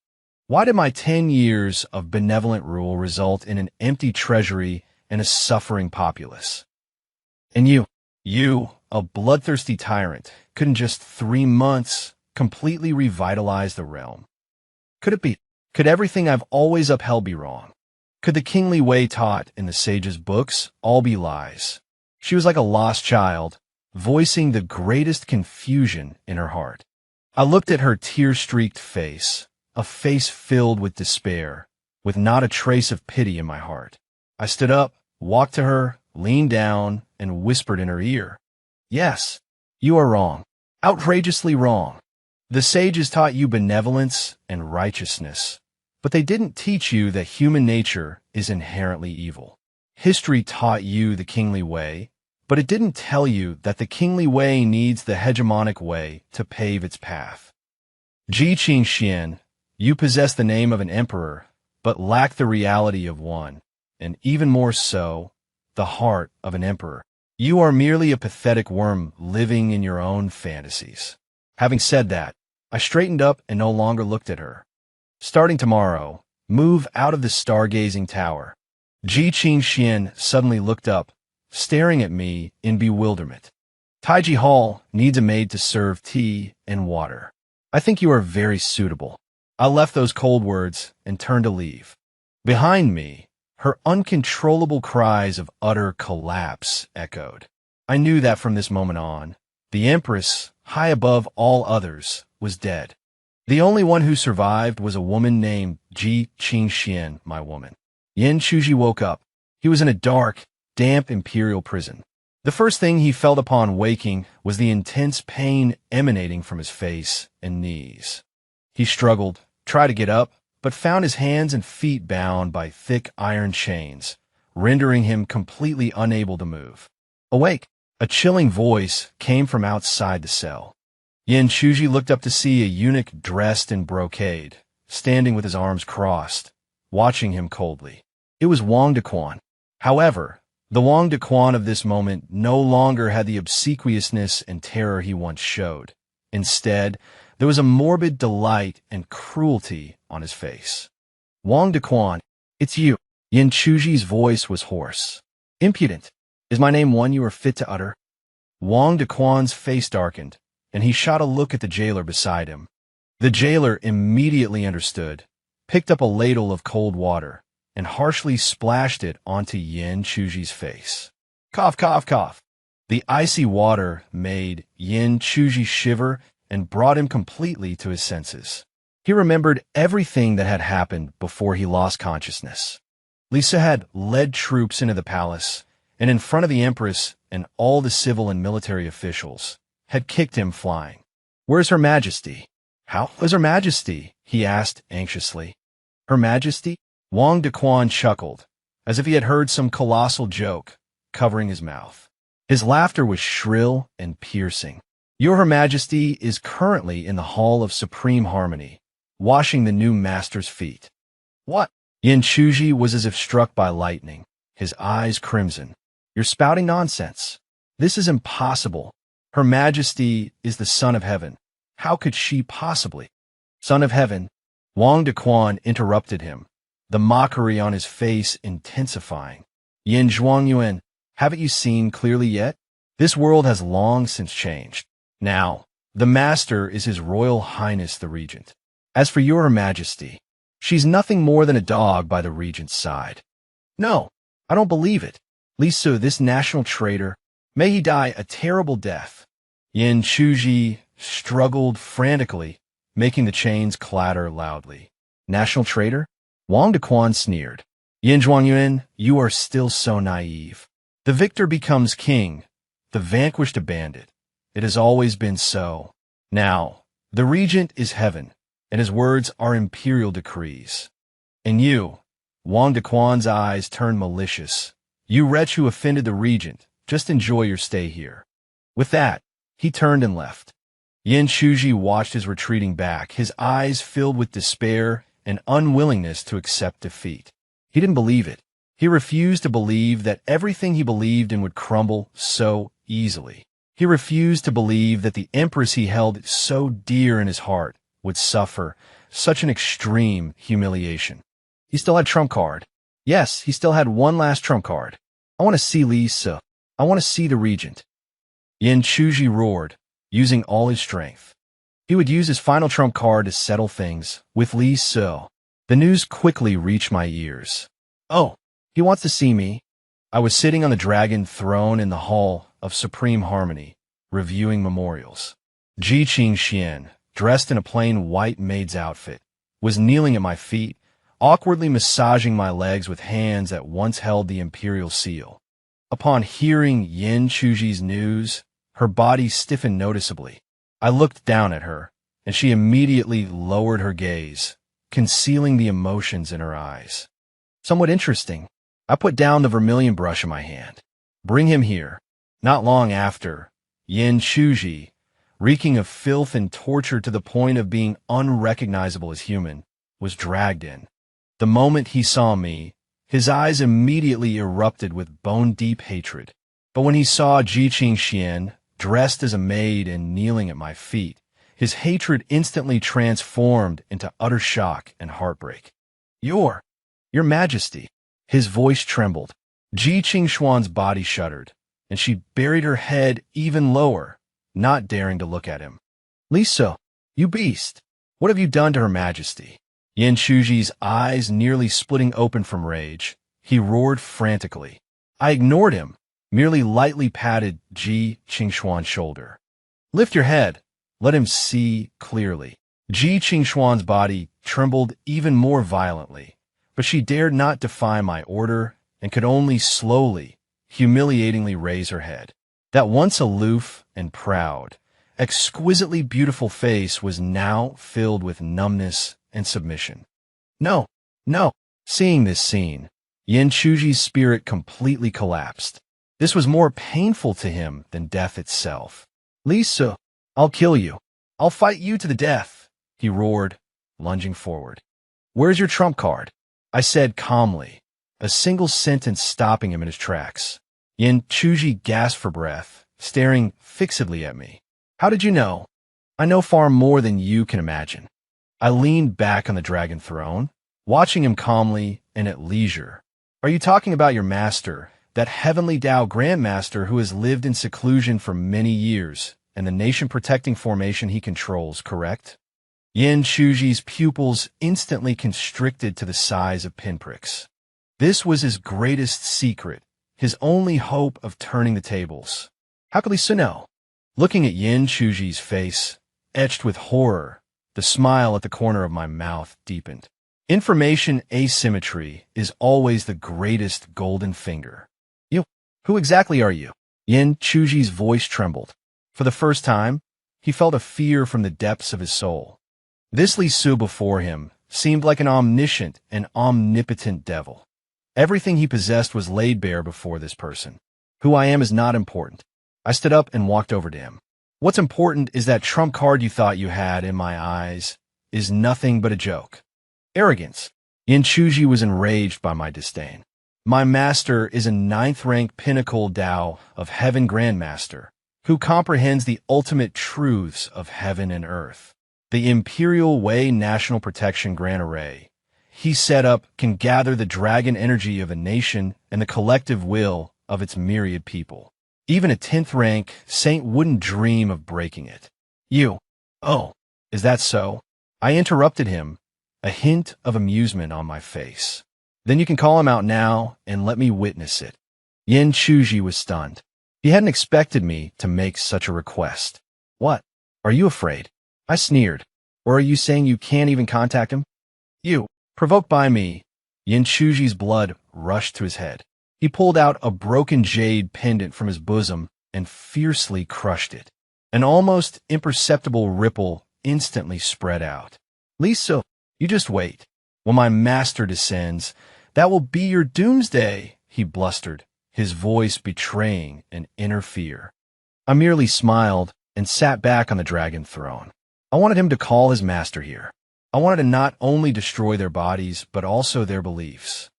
"Why did my 10 years of benevolent rule result in an empty treasury and a suffering populace? And you You, a bloodthirsty tyrant, couldn't just 3 months completely revitalize the realm. Could it be? Could everything I've always upheld be wrong? Could the kingly way taught in the sage's books all be lies? She was like a lost child, voicing the greatest confusion in her heart. I looked at her tear-streaked face, a face filled with despair, with not a trace of pity in my heart. I stood up, walked to her, leaned down, and whispered in her ear, "Yes, you are wrong, outrageously wrong. The sages taught you benevolence and righteousness, but they didn't teach you that human nature is inherently evil. History taught you the kingly way, but it didn't tell you that the kingly way needs the hegemonic way to pave its path. Ji Qingxian, you possess the name of an emperor, but lack the reality of one, and even more so, the heart of an emperor. You are merely a pathetic worm living in your own fantasies." Having said that, I straightened up and no longer looked at her. "Starting tomorrow, move out of the stargazing tower." Ji Qingxian suddenly looked up, staring at me in bewilderment. "Taiji Hall needs a maid to serve tea and water. I think you are very suitable." I left those cold words and turned to leave. Behind me, her uncontrollable cries of utter collapse echoed. I knew that from this moment on, the Empress, high above all others, was dead. The only one who survived was a woman named Ji Qingxian, my woman. Yan Chuji woke up. He was in a dark, damp imperial prison. The first thing he felt upon waking was the intense pain emanating from his face and knees. He struggled, tried to get up, but found his hands and feet bound by thick iron chains, rendering him completely unable to move. "Awake!" A chilling voice came from outside the cell. Yan Chuji looked up to see a eunuch dressed in brocade, standing with his arms crossed, watching him coldly. It was Wang Dequan. However, the Wang Dequan of this moment no longer had the obsequiousness and terror he once showed. Instead, there was a morbid delight and cruelty on his face. "Wang Dequan, it's you." Yan Chuji's voice was hoarse. "Impudent. Is my name one you are fit to utter?" Wang Dequan's face darkened, and he shot a look at the jailer beside him. The jailer immediately understood, picked up a ladle of cold water, and harshly splashed it onto Yan Chuji's face. Cough, cough, cough. The icy water made Yan Chuji shiver and brought him completely to his senses. He remembered everything that had happened before he lost consciousness. Lisa had led troops into the palace, and in front of the Empress and all the civil and military officials, had kicked him flying. "Where's Her Majesty?" "How is Her Majesty?" he asked anxiously. "Her Majesty?" Wang Dequan chuckled, as if he had heard some colossal joke, covering his mouth. His laughter was shrill and piercing. "Your Her Majesty is currently in the Hall of Supreme Harmony, washing the new master's feet." "What?" Yan Chuji was as if struck by lightning, his eyes crimson. "You're spouting nonsense. This is impossible. Her Majesty is the Son of Heaven. How could she possibly?" "Son of Heaven?" Wang Dequan interrupted him, the mockery on his face intensifying. "Yin Zhuangyuan, haven't you seen clearly yet? This world has long since changed. Now, the master is His Royal Highness the Regent. As for your Her Majesty, she's nothing more than a dog by the Regent's side." "No, I don't believe it. Lisu, this national traitor, may he die a terrible death." Yan Chuji struggled frantically, making the chains clatter loudly. "National traitor?" Wang Dequan sneered. "Yin Zhuangyuan, you are still so naive. The victor becomes king, the vanquished a bandit. It has always been so. Now, the regent is heaven, and his words are imperial decrees. And you," Wang Dequan's eyes turned malicious, "you wretch who offended the regent, just enjoy your stay here." With that, he turned and left. Yan Chuji watched his retreating back, his eyes filled with despair and unwillingness to accept defeat. He didn't believe it. He refused to believe that everything he believed in would crumble so easily. He refused to believe that the Empress he held so dear in his heart would suffer such an extreme humiliation. He still had trump card. Yes, he still had one last trump card. "I want to see Lisa. I want to see the regent." Yin Chuji roared, using all his strength. He would use his final trump card to settle things with Li So. The news quickly reached my ears. Oh, he wants to see me. I was sitting on the dragon throne in the Hall of Supreme Harmony, reviewing memorials. Ji Qingxian, dressed in a plain white maid's outfit, was kneeling at my feet, awkwardly massaging my legs with hands that once held the imperial seal. Upon hearing Yin Chuji's news, her body stiffened noticeably. I looked down at her, and she immediately lowered her gaze, concealing the emotions in her eyes. Somewhat interesting. I put down the vermilion brush in my hand. Bring him here. Not long after, Yin Chuji, reeking of filth and torture to the point of being unrecognizable as human, was dragged in. The moment he saw me, his eyes immediately erupted with bone-deep hatred. But when he saw Ji Qingxian, dressed as a maid and kneeling at my feet, his hatred instantly transformed into utter shock and heartbreak. Your Majesty. His voice trembled. Ji Qingxuan's body shuddered, and she buried her head even lower, not daring to look at him. Li So, you beast! What have you done to Her Majesty? Yin Chuji's eyes nearly splitting open from rage, he roared frantically. I ignored him, merely lightly patted Ji Qingxuan's shoulder. Lift your head. Let him see clearly. Ji Qingxuan's body trembled even more violently, but she dared not defy my order and could only slowly, humiliatingly raise her head. That once aloof and proud, exquisitely beautiful face was now filled with numbness and submission. No, no. Seeing this scene, Yin Chuji's spirit completely collapsed. This was more painful to him than death itself. Li So, I'll kill you. I'll fight you to the death, he roared, lunging forward. Where's your trump card? I said calmly, a single sentence stopping him in his tracks. Yin Chuji gasped for breath, staring fixedly at me. How did you know? I know far more than you can imagine. I leaned back on the dragon throne, watching him calmly and at leisure. Are you talking about your master, that heavenly Tao Grandmaster who has lived in seclusion for many years, and the nation-protecting formation he controls, correct? Yin Chuji's pupils instantly constricted to the size of pinpricks. This was his greatest secret, his only hope of turning the tables. How could Li So know? Looking at Yin Chuji's face, etched with horror, the smile at the corner of my mouth deepened. Information asymmetry is always the greatest golden finger. You, who exactly are you? Yin Chuji's voice trembled. For the first time, he felt a fear from the depths of his soul. This Li So before him seemed like an omniscient and omnipotent devil. Everything he possessed was laid bare before this person. Who I am is not important. I stood up and walked over to him. What's important is that trump card you thought you had, in my eyes, is nothing but a joke. Arrogance. Yin Chuji was enraged by my disdain. My master is a 9th-rank pinnacle Tao of Heaven Grandmaster, who comprehends the ultimate truths of heaven and earth. The Imperial Way National Protection Grand Array he set up can gather the dragon energy of a nation and the collective will of its myriad people. Even a 10th-rank saint wouldn't dream of breaking it. You. Oh, is that so? I interrupted him, a hint of amusement on my face. Then you can call him out now and let me witness it. Yin Chuji was stunned. He hadn't expected me to make such a request. What? Are you afraid? I sneered. Or are you saying you can't even contact him? You. Provoked by me, Yin Chuji's blood rushed to his head. He pulled out a broken jade pendant from his bosom and fiercely crushed it. An almost imperceptible ripple instantly spread out. Li So, you just wait. When my master descends, that will be your doomsday, he blustered, his voice betraying an inner fear. I merely smiled and sat back on the dragon throne. I wanted him to call his master here. I wanted to not only destroy their bodies, but also their beliefs.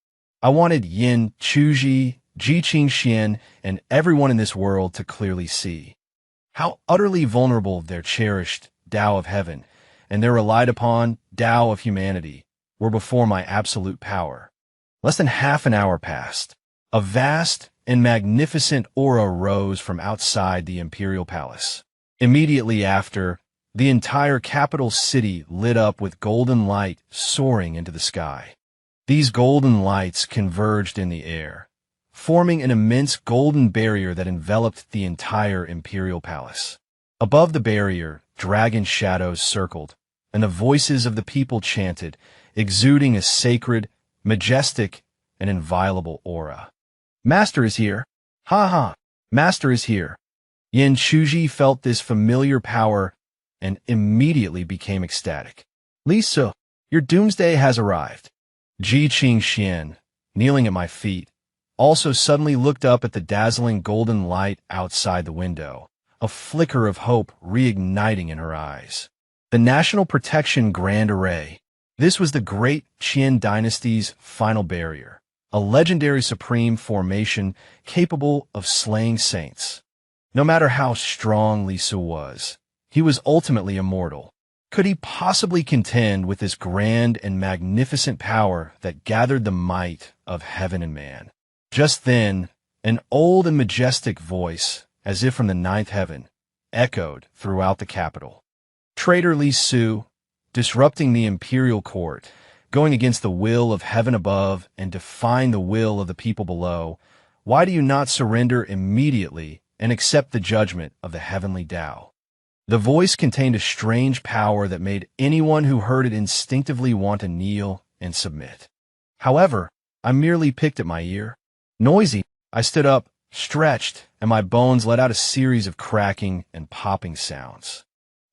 I wanted Yin Chuji, Ji Qingxian, and everyone in this world to clearly see how utterly vulnerable their cherished Tao of Heaven and their relied-upon Tao of humanity were before my absolute power. Less than half an hour passed. A vast and magnificent aura rose from outside the imperial palace. Immediately after, the entire capital city lit up with golden light soaring into the sky. These golden lights converged in the air, forming an immense golden barrier that enveloped the entire imperial palace. Above the barrier, dragon shadows circled, and the voices of the people chanted, exuding a sacred, majestic, and inviolable aura. "Master is here! Ha ha! Master is here!" Yin Chuji felt this familiar power and immediately became ecstatic. "Li Su, your doomsday has arrived." Ji Qingxian, kneeling at my feet, also suddenly looked up at the dazzling golden light outside the window, a flicker of hope reigniting in her eyes. The National Protection Grand Array. This was the great Qin dynasty's final barrier, a legendary supreme formation capable of slaying saints. No matter how strong Li Su was, he was ultimately immortal. Could he possibly contend with this grand and magnificent power that gathered the might of heaven and man? Just then, an old and majestic voice, as if from the ninth heaven, echoed throughout the capital. "Traitor Li Su, disrupting the imperial court, going against the will of heaven above and defying the will of the people below, why do you not surrender immediately and accept the judgment of the heavenly Tao?" The voice contained a strange power that made anyone who heard it instinctively want to kneel and submit. However, I merely picked at my ear. Noisy, I stood up, stretched, and my bones let out a series of cracking and popping sounds.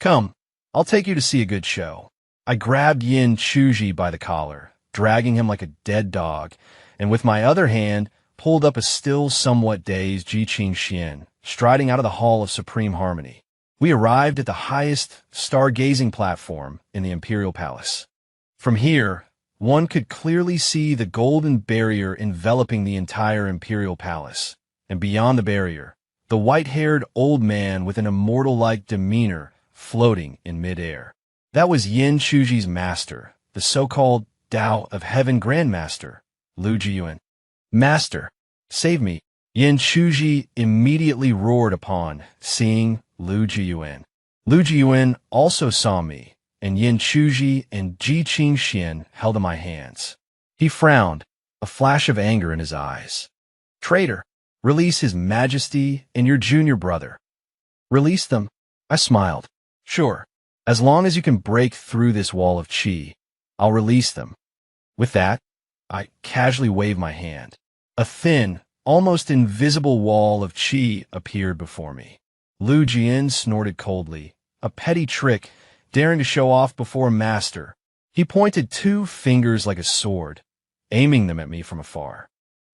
"Come, I'll take you to see a good show." I grabbed Yin Chuji by the collar, dragging him like a dead dog, and with my other hand pulled up a still somewhat dazed Ji Qingxian, striding out of the Hall of Supreme Harmony. We arrived at the highest stargazing platform in the imperial palace. From here, one could clearly see the golden barrier enveloping the entire imperial palace, and beyond the barrier, the white-haired old man with an immortal-like demeanor floating in midair. That was Yin Chuji's master, the so-called Tao of Heaven Grandmaster, Lu Jiyuan. "Master, save me!" Yin Chuji immediately roared upon seeing Lu Jiyuan. Lu Jiyuan also saw me, and Yin Chuji and Ji Qingxian held in my hands. He frowned, a flash of anger in his eyes. "Traitor, release His Majesty and your junior brother." "Release them?" I smiled. "Sure, as long as you can break through this wall of qi, I'll release them." With that, I casually waved my hand. A thin, almost invisible wall of qi appeared before me. Lu Jian snorted coldly, a petty trick, daring to show off before a master. He pointed 2 fingers like a sword, aiming them at me from afar.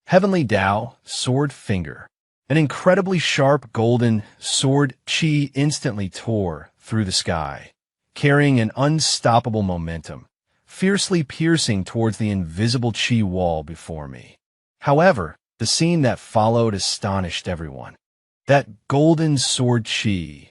Heavenly Tao, sword finger. An incredibly sharp golden sword qi instantly tore through the sky, carrying an unstoppable momentum, fiercely piercing towards the invisible qi wall before me. However, the scene that followed astonished everyone. That golden sword qi,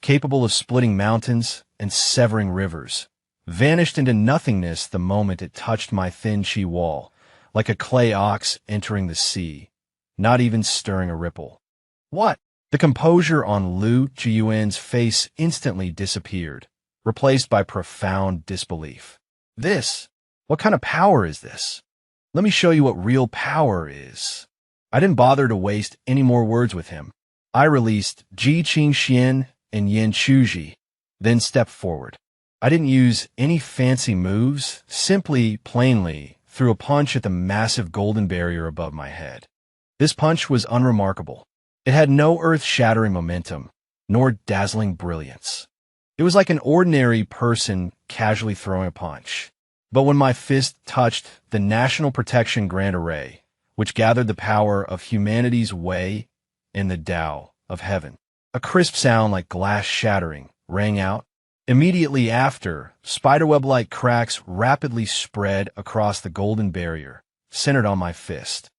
capable of splitting mountains and severing rivers, vanished into nothingness the moment it touched my thin qi wall, like a clay ox entering the sea, not even stirring a ripple. "What?" The composure on Lu Jiyuan's face instantly disappeared, replaced by profound disbelief. "This? What kind of power is this? Let me show you what real power is." I didn't bother to waste any more words with him. I released Ji Qingxian and Yin Chuji, then stepped forward. I didn't use any fancy moves, simply, plainly, threw a punch at the massive golden barrier above my head. This punch was unremarkable. It had no earth-shattering momentum, nor dazzling brilliance. It was like an ordinary person casually throwing a punch. But when my fist touched the National Protection Grand Array, which gathered the power of humanity's way in the Tao of Heaven, a crisp sound like glass shattering rang out. Immediately after, spiderweb-like cracks rapidly spread across the golden barrier, centered on my fist.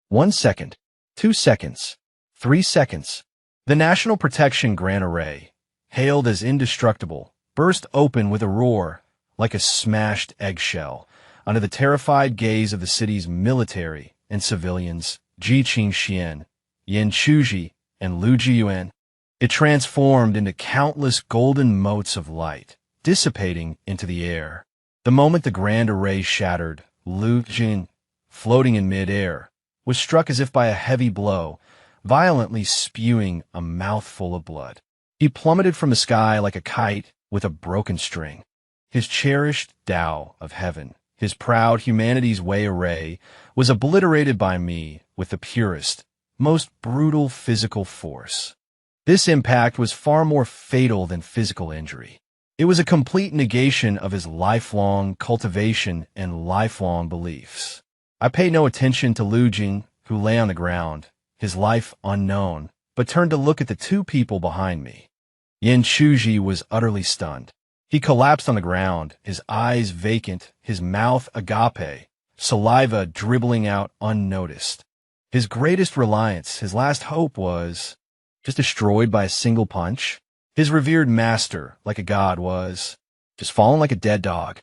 1 second, 2 seconds, 3 seconds. The National Protection Grand Array, hailed as indestructible, burst open with a roar like a smashed eggshell under the terrified gaze of the city's military and civilians. Ji Qingxian, Yin Chuji, and Lu Jiyuan. It transformed into countless golden motes of light, dissipating into the air. The moment the grand array shattered, Lu Jin, floating in mid-air, was struck as if by a heavy blow, violently spewing a mouthful of blood. He plummeted from the sky like a kite with a broken string. His cherished Tao of heaven, his proud humanity's way array, was obliterated by me with the purest, most brutal physical force. This impact was far more fatal than physical injury. It was a complete negation of his lifelong cultivation and lifelong beliefs. I paid no attention to Lu Jing, who lay on the ground, his life unknown, but turned to look at the two people behind me. Yin Chuji was utterly stunned. He collapsed on the ground, his eyes vacant, his mouth agape, saliva dribbling out unnoticed. His greatest reliance, his last hope was just destroyed by a single punch. His revered master, like a god, was just fallen like a dead dog.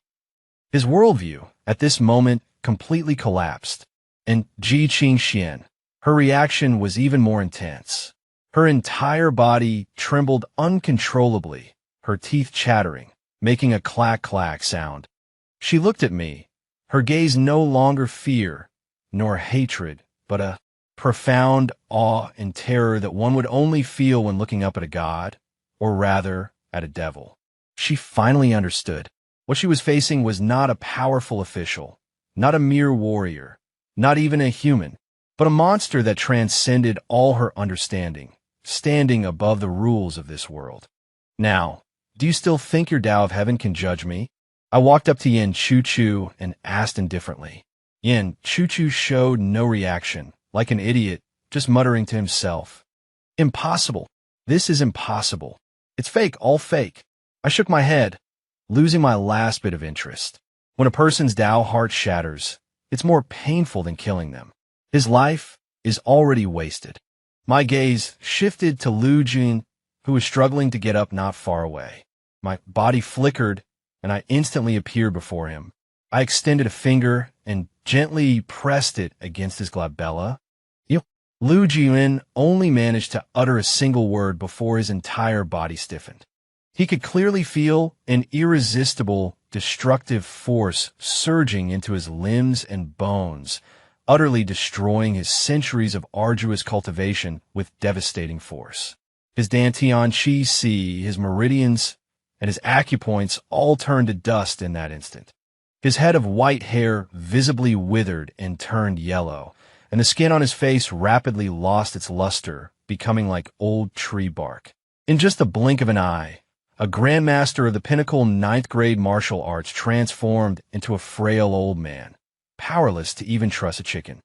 His worldview, at this moment, completely collapsed. And Ji Qingxian, her reaction was even more intense. Her entire body trembled uncontrollably, her teeth chattering, making a clack-clack sound. She looked at me, her gaze no longer fear nor hatred, but a profound awe and terror that one would only feel when looking up at a god, or rather, at a devil. She finally understood. What she was facing was not a powerful official, not a mere warrior, not even a human, but a monster that transcended all her understanding, standing above the rules of this world. Now, do you still think your Tao of Heaven can judge me? I walked up to Yin Chu and asked indifferently. Yin Chu showed no reaction, like an idiot, just muttering to himself. Impossible. This is impossible. It's fake, all fake. I shook my head, losing my last bit of interest. When a person's Tao heart shatters, it's more painful than killing them. His life is already wasted. My gaze shifted to Lu Jin, who was struggling to get up not far away. My body flickered, and I instantly appeared before him. I extended a finger and gently pressed it against his glabella. Lu Jin only managed to utter a single word before his entire body stiffened. He could clearly feel an irresistible, destructive force surging into his limbs and bones, utterly destroying his centuries of arduous cultivation with devastating force. His Dantian Qi Si, his meridians, and his acupoints all turned to dust in that instant. His head of white hair visibly withered and turned yellow, and the skin on his face rapidly lost its luster, becoming like old tree bark. In just the blink of an eye, a grandmaster of the pinnacle ninth-grade martial arts transformed into a frail old man, powerless to even trust a chicken.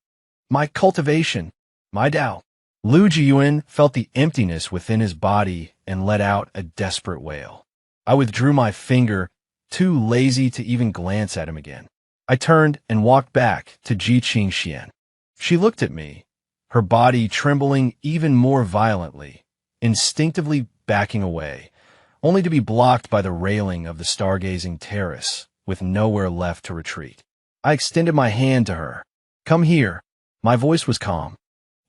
My cultivation, my Tao. Lu Jiyuan felt the emptiness within his body and let out a desperate wail. I withdrew my finger, too lazy to even glance at him again. I turned and walked back to Ji Qingxian. She looked at me, her body trembling even more violently, instinctively backing away, only to be blocked by the railing of the stargazing terrace, with nowhere left to retreat. I extended my hand to her. Come here. My voice was calm.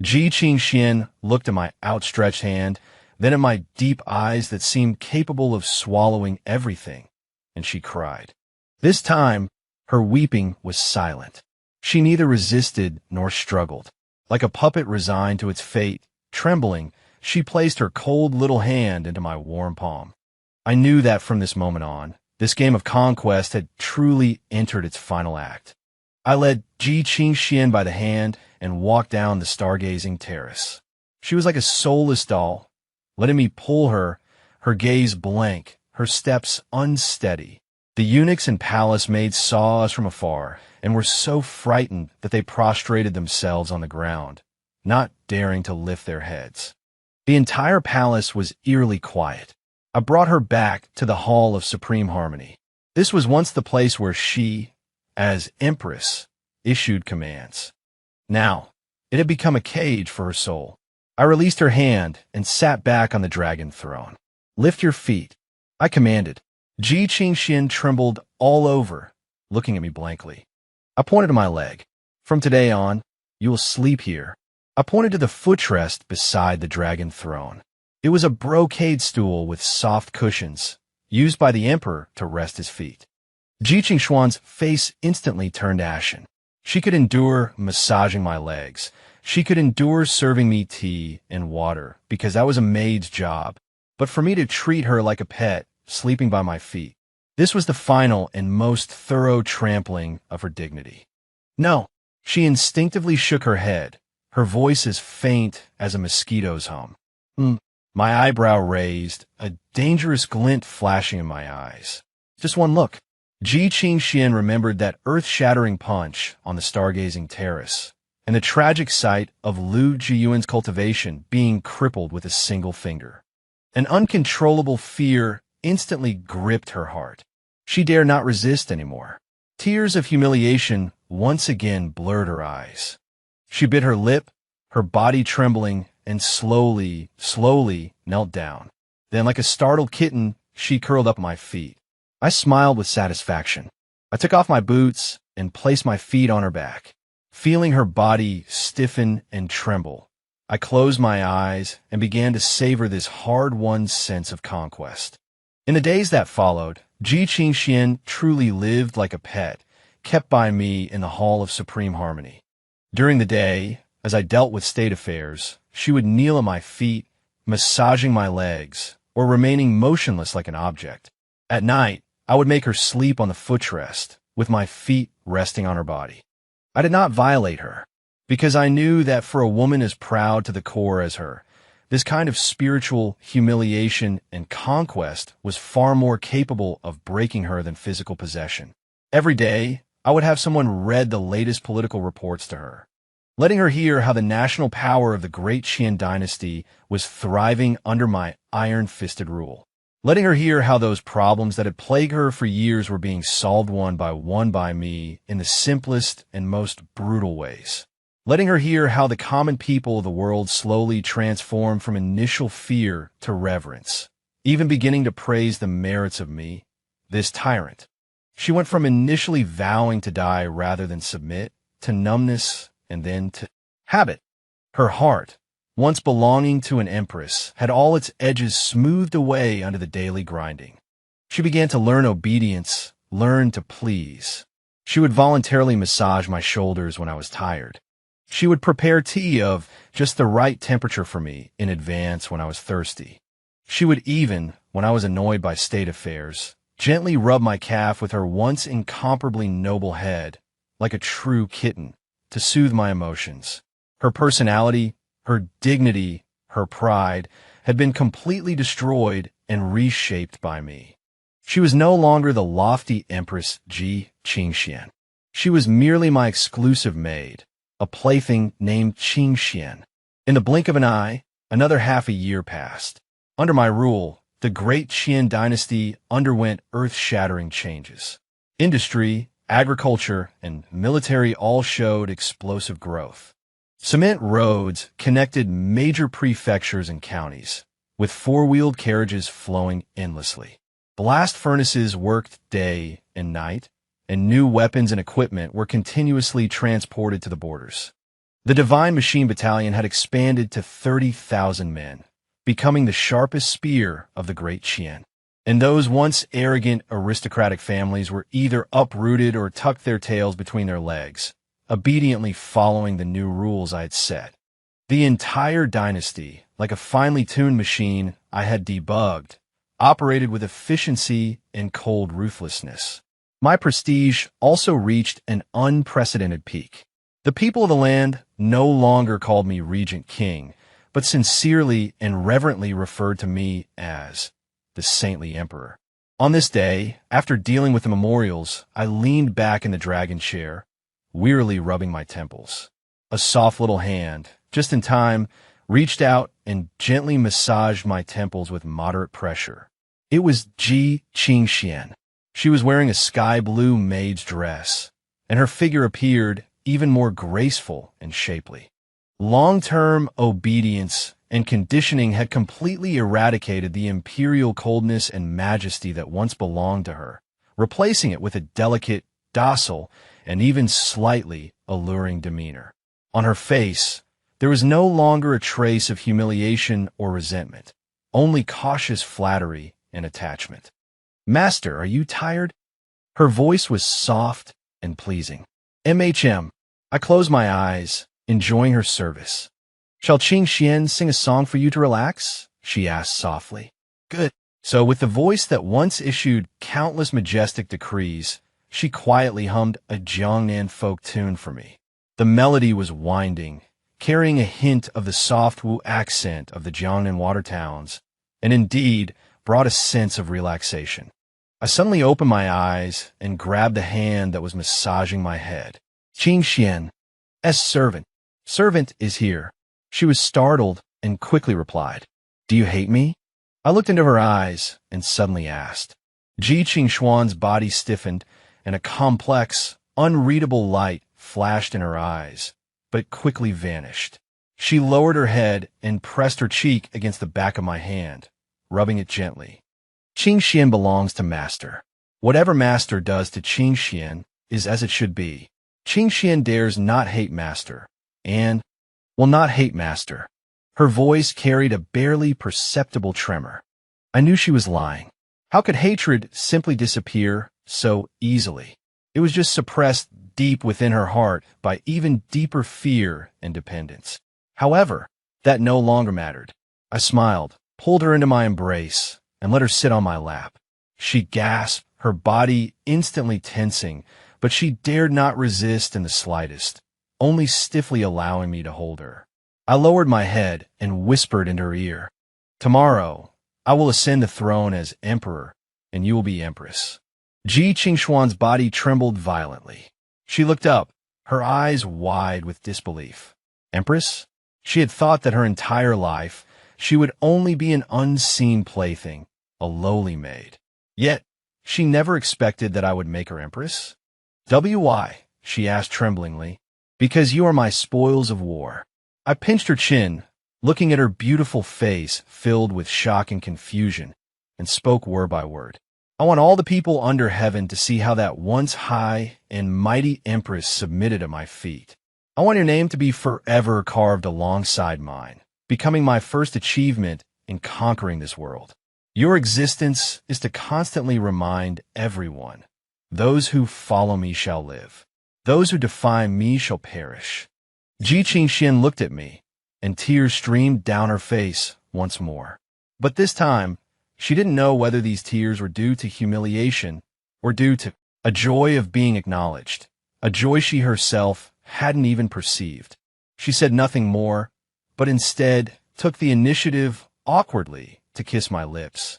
Ji Qingxian looked at my outstretched hand, then at my deep eyes that seemed capable of swallowing everything, and she cried. This time, her weeping was silent. She neither resisted nor struggled. Like a puppet resigned to its fate, trembling, she placed her cold little hand into my warm palm. I knew that from this moment on, this game of conquest had truly entered its final act. I led Ji Qingxian by the hand and walked down the stargazing terrace. She was like a soulless doll, letting me pull her, her gaze blank, her steps unsteady. The eunuchs in palace maids saw us from afar and were so frightened that they prostrated themselves on the ground, not daring to lift their heads. The entire palace was eerily quiet. I brought her back to the Hall of Supreme Harmony. This was once the place where she, as Empress, issued commands. Now, it had become a cage for her soul. I released her hand and sat back on the dragon throne. Lift your feet, I commanded. Ji Qingxian trembled all over, looking at me blankly. I pointed to my leg. From today on, you will sleep here. I pointed to the footrest beside the dragon throne. It was a brocade stool with soft cushions, used by the emperor to rest his feet. Ji Qingshuan's face instantly turned ashen. She could endure massaging my legs. She could endure serving me tea and water, because that was a maid's job. But for me to treat her like a pet, sleeping by my feet, this was the final and most thorough trampling of her dignity. No, she instinctively shook her head, her voice as faint as a mosquito's hum. My eyebrow raised, a dangerous glint flashing in my eyes. Just one look. Ji Qingxian remembered that earth-shattering punch on the stargazing terrace, and the tragic sight of Lu Jiyuan's cultivation being crippled with a single finger. An uncontrollable fear instantly gripped her heart. She dared not resist anymore. Tears of humiliation once again blurred her eyes. She bit her lip, her body trembling, and slowly knelt down. Then, like a startled kitten, she curled up at my feet. I smiled with satisfaction. I took off my boots and placed my feet on her back. Feeling her body stiffen and tremble, I closed my eyes and began to savor this hard-won sense of conquest. In the days that followed, Ji Qingxian truly lived like a pet, kept by me in the Hall of Supreme Harmony. During the day, as I dealt with state affairs, she would kneel at my feet, massaging my legs, or remaining motionless like an object. At night, I would make her sleep on the footrest, with my feet resting on her body. I did not violate her, because I knew that for a woman as proud to the core as her, this kind of spiritual humiliation and conquest was far more capable of breaking her than physical possession. Every day, I would have someone read the latest political reports to her, letting her hear how the national power of the great Qian dynasty was thriving under my iron-fisted rule. Letting her hear how those problems that had plagued her for years were being solved one by me in the simplest and most brutal ways. Letting her hear how the common people of the world slowly transformed from initial fear to reverence, even beginning to praise the merits of me, this tyrant. She went from initially vowing to die rather than submit, to numbness, and then to habit. Her heart, once belonging to an empress, had all its edges smoothed away under the daily grinding. She began to learn obedience, learn to please. She would voluntarily massage my shoulders when I was tired. She would prepare tea of just the right temperature for me in advance when I was thirsty. She would even, when I was annoyed by state affairs, gently rub my calf with her once incomparably noble head, like a true kitten, to soothe my emotions. Her personality, her dignity, her pride, had been completely destroyed and reshaped by me. She was no longer the lofty Empress Ji Qingxian. She was merely my exclusive maid, a plaything named Qingxian. In the blink of an eye, another half a year passed. Under my rule, the great Qian dynasty underwent earth-shattering changes. Industry, agriculture, and military all showed explosive growth. Cement roads connected major prefectures and counties, with four-wheeled carriages flowing endlessly. Blast furnaces worked day and night, and new weapons and equipment were continuously transported to the borders. The Divine Machine Battalion had expanded to 30,000 men, becoming the sharpest spear of the Great Qian. And those once arrogant aristocratic families were either uprooted or tucked their tails between their legs, obediently following the new rules I had set. The entire dynasty, like a finely tuned machine I had debugged, operated with efficiency and cold ruthlessness. My prestige also reached an unprecedented peak. The people of the land no longer called me Regent King, but sincerely and reverently referred to me as the saintly emperor. On this day, after dealing with the memorials, I leaned back in the dragon chair, wearily rubbing my temples. A soft little hand, just in time, reached out and gently massaged my temples with moderate pressure. It was Ji Qingxian. She was wearing a sky-blue maid's dress, and her figure appeared even more graceful and shapely. Long-term obedience and conditioning had completely eradicated the imperial coldness and majesty that once belonged to her, replacing it with a delicate, docile, and even slightly alluring demeanor. On her face, There was no longer a trace of humiliation or resentment, only cautious flattery and attachment. "Master, are you tired?" Her voice was soft and pleasing. "MHM." I closed my eyes, enjoying her service. "Shall Qing Xian sing a song for you to relax?" she asked softly. "Good." So with the voice that once issued countless majestic decrees, she quietly hummed a Jiangnan folk tune for me. The melody was winding, carrying a hint of the soft Wu accent of the Jiangnan water towns, and indeed brought a sense of relaxation. I suddenly opened my eyes and grabbed the hand that was massaging my head. "Qing Xian, S servant. Servant is here." She was startled and quickly replied, "Do you hate me?" I looked into her eyes and suddenly asked. Ji Qingxuan's body stiffened, and a complex, unreadable light flashed in her eyes, but quickly vanished. She lowered her head and pressed her cheek against the back of my hand, rubbing it gently. "Qing Xian belongs to Master. Whatever Master does to Qing Xian is as it should be. Qing Xian dares not hate Master, and will not hate Master." Her voice carried a barely perceptible tremor. I knew she was lying. How could hatred simply disappear so easily? It was just suppressed deep within her heart by even deeper fear and dependence. However, that no longer mattered. I smiled, pulled her into my embrace, and let her sit on my lap. She gasped, her body instantly tensing, but she dared not resist in the slightest, only stiffly allowing me to hold her. I lowered my head and whispered into her ear, "Tomorrow, I will ascend the throne as emperor, and you will be empress." Ji Qingxuan's body trembled violently. She looked up, her eyes wide with disbelief. Empress? She had thought that her entire life she would only be an unseen plaything, a lowly maid. Yet, she never expected that I would make her empress. "Why?" she asked tremblingly. "Because you are my spoils of war." I pinched her chin, looking at her beautiful face filled with shock and confusion, and spoke word by word. "I want all the people under heaven to see how that once high and mighty empress submitted at my feet. I want your name to be forever carved alongside mine, becoming my first achievement in conquering this world. Your existence is to constantly remind everyone, those who follow me shall live. Those who defy me shall perish." Ji Qingxian looked at me, and tears streamed down her face once more. But this time, she didn't know whether these tears were due to humiliation or due to a joy of being acknowledged, a joy she herself hadn't even perceived. She said nothing more, but instead took the initiative awkwardly to kiss my lips.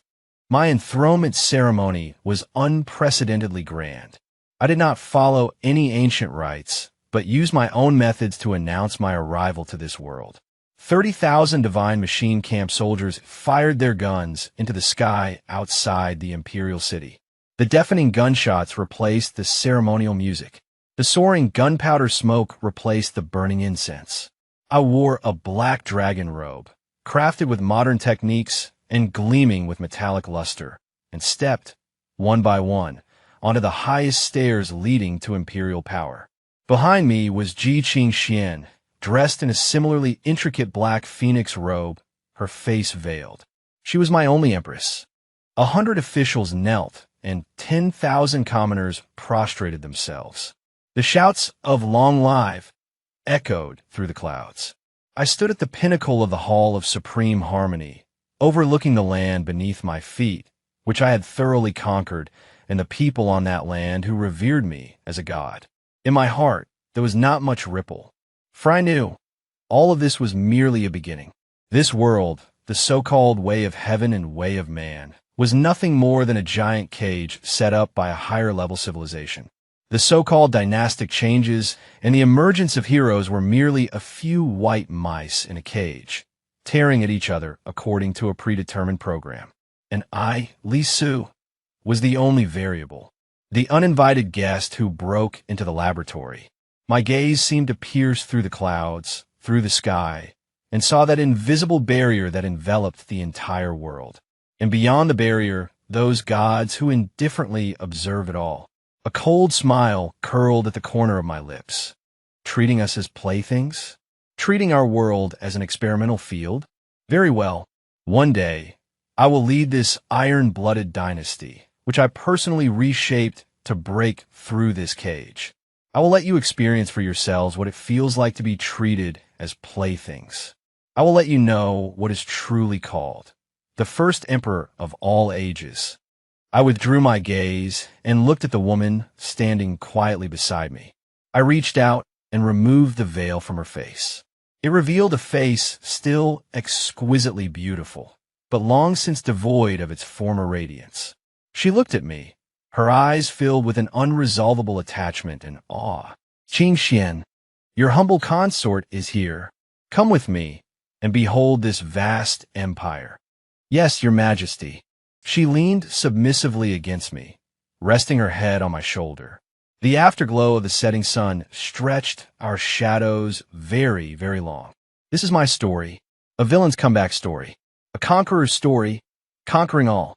My enthronement ceremony was unprecedentedly grand. I did not follow any ancient rites, but used my own methods to announce my arrival to this world. 30,000 divine machine camp soldiers fired their guns into the sky outside the imperial city. The deafening gunshots replaced the ceremonial music. The soaring gunpowder smoke replaced the burning incense. I wore a black dragon robe, crafted with modern techniques and gleaming with metallic luster, and stepped, one by one, onto the highest stairs leading to imperial power. Behind me was Ji Qingxian, dressed in a similarly intricate black phoenix robe, her face veiled. She was my only empress. 100 officials knelt, and 10,000 commoners prostrated themselves. The shouts of "Long Live" echoed through the clouds. I stood at the pinnacle of the Hall of Supreme Harmony, overlooking the land beneath my feet, which I had thoroughly conquered, and the people on that land who revered me as a god. In my heart, there was not much ripple, for I knew all of this was merely a beginning. This world, the so-called way of heaven and way of man, was nothing more than a giant cage set up by a higher-level civilization. The so-called dynastic changes and the emergence of heroes were merely a few white mice in a cage, tearing at each other according to a predetermined program. And I, Li Su, was the only variable, the uninvited guest who broke into the laboratory. My gaze seemed to pierce through the clouds, through the sky, and saw that invisible barrier that enveloped the entire world. And beyond the barrier, those gods who indifferently observe it all. A cold smile curled at the corner of my lips. Treating us as playthings? treating our world as an experimental field? Very well. One day, I will lead this iron-blooded dynasty, which I personally reshaped to break through this cage. I will let you experience for yourselves what it feels like to be treated as playthings. I will let you know what is truly called the first emperor of all ages. I withdrew my gaze and looked at the woman standing quietly beside me. I reached out and removed the veil from her face. It revealed a face still exquisitely beautiful, but long since devoid of its former radiance. She looked at me, her eyes filled with an unresolvable attachment and awe. Qing Xian, your humble consort is here. Come with me and behold this vast empire. Yes, your majesty. She leaned submissively against me, resting her head on my shoulder. The afterglow of the setting sun stretched our shadows very, very long. This is my story, a villain's comeback story, a conqueror's story, conquering all.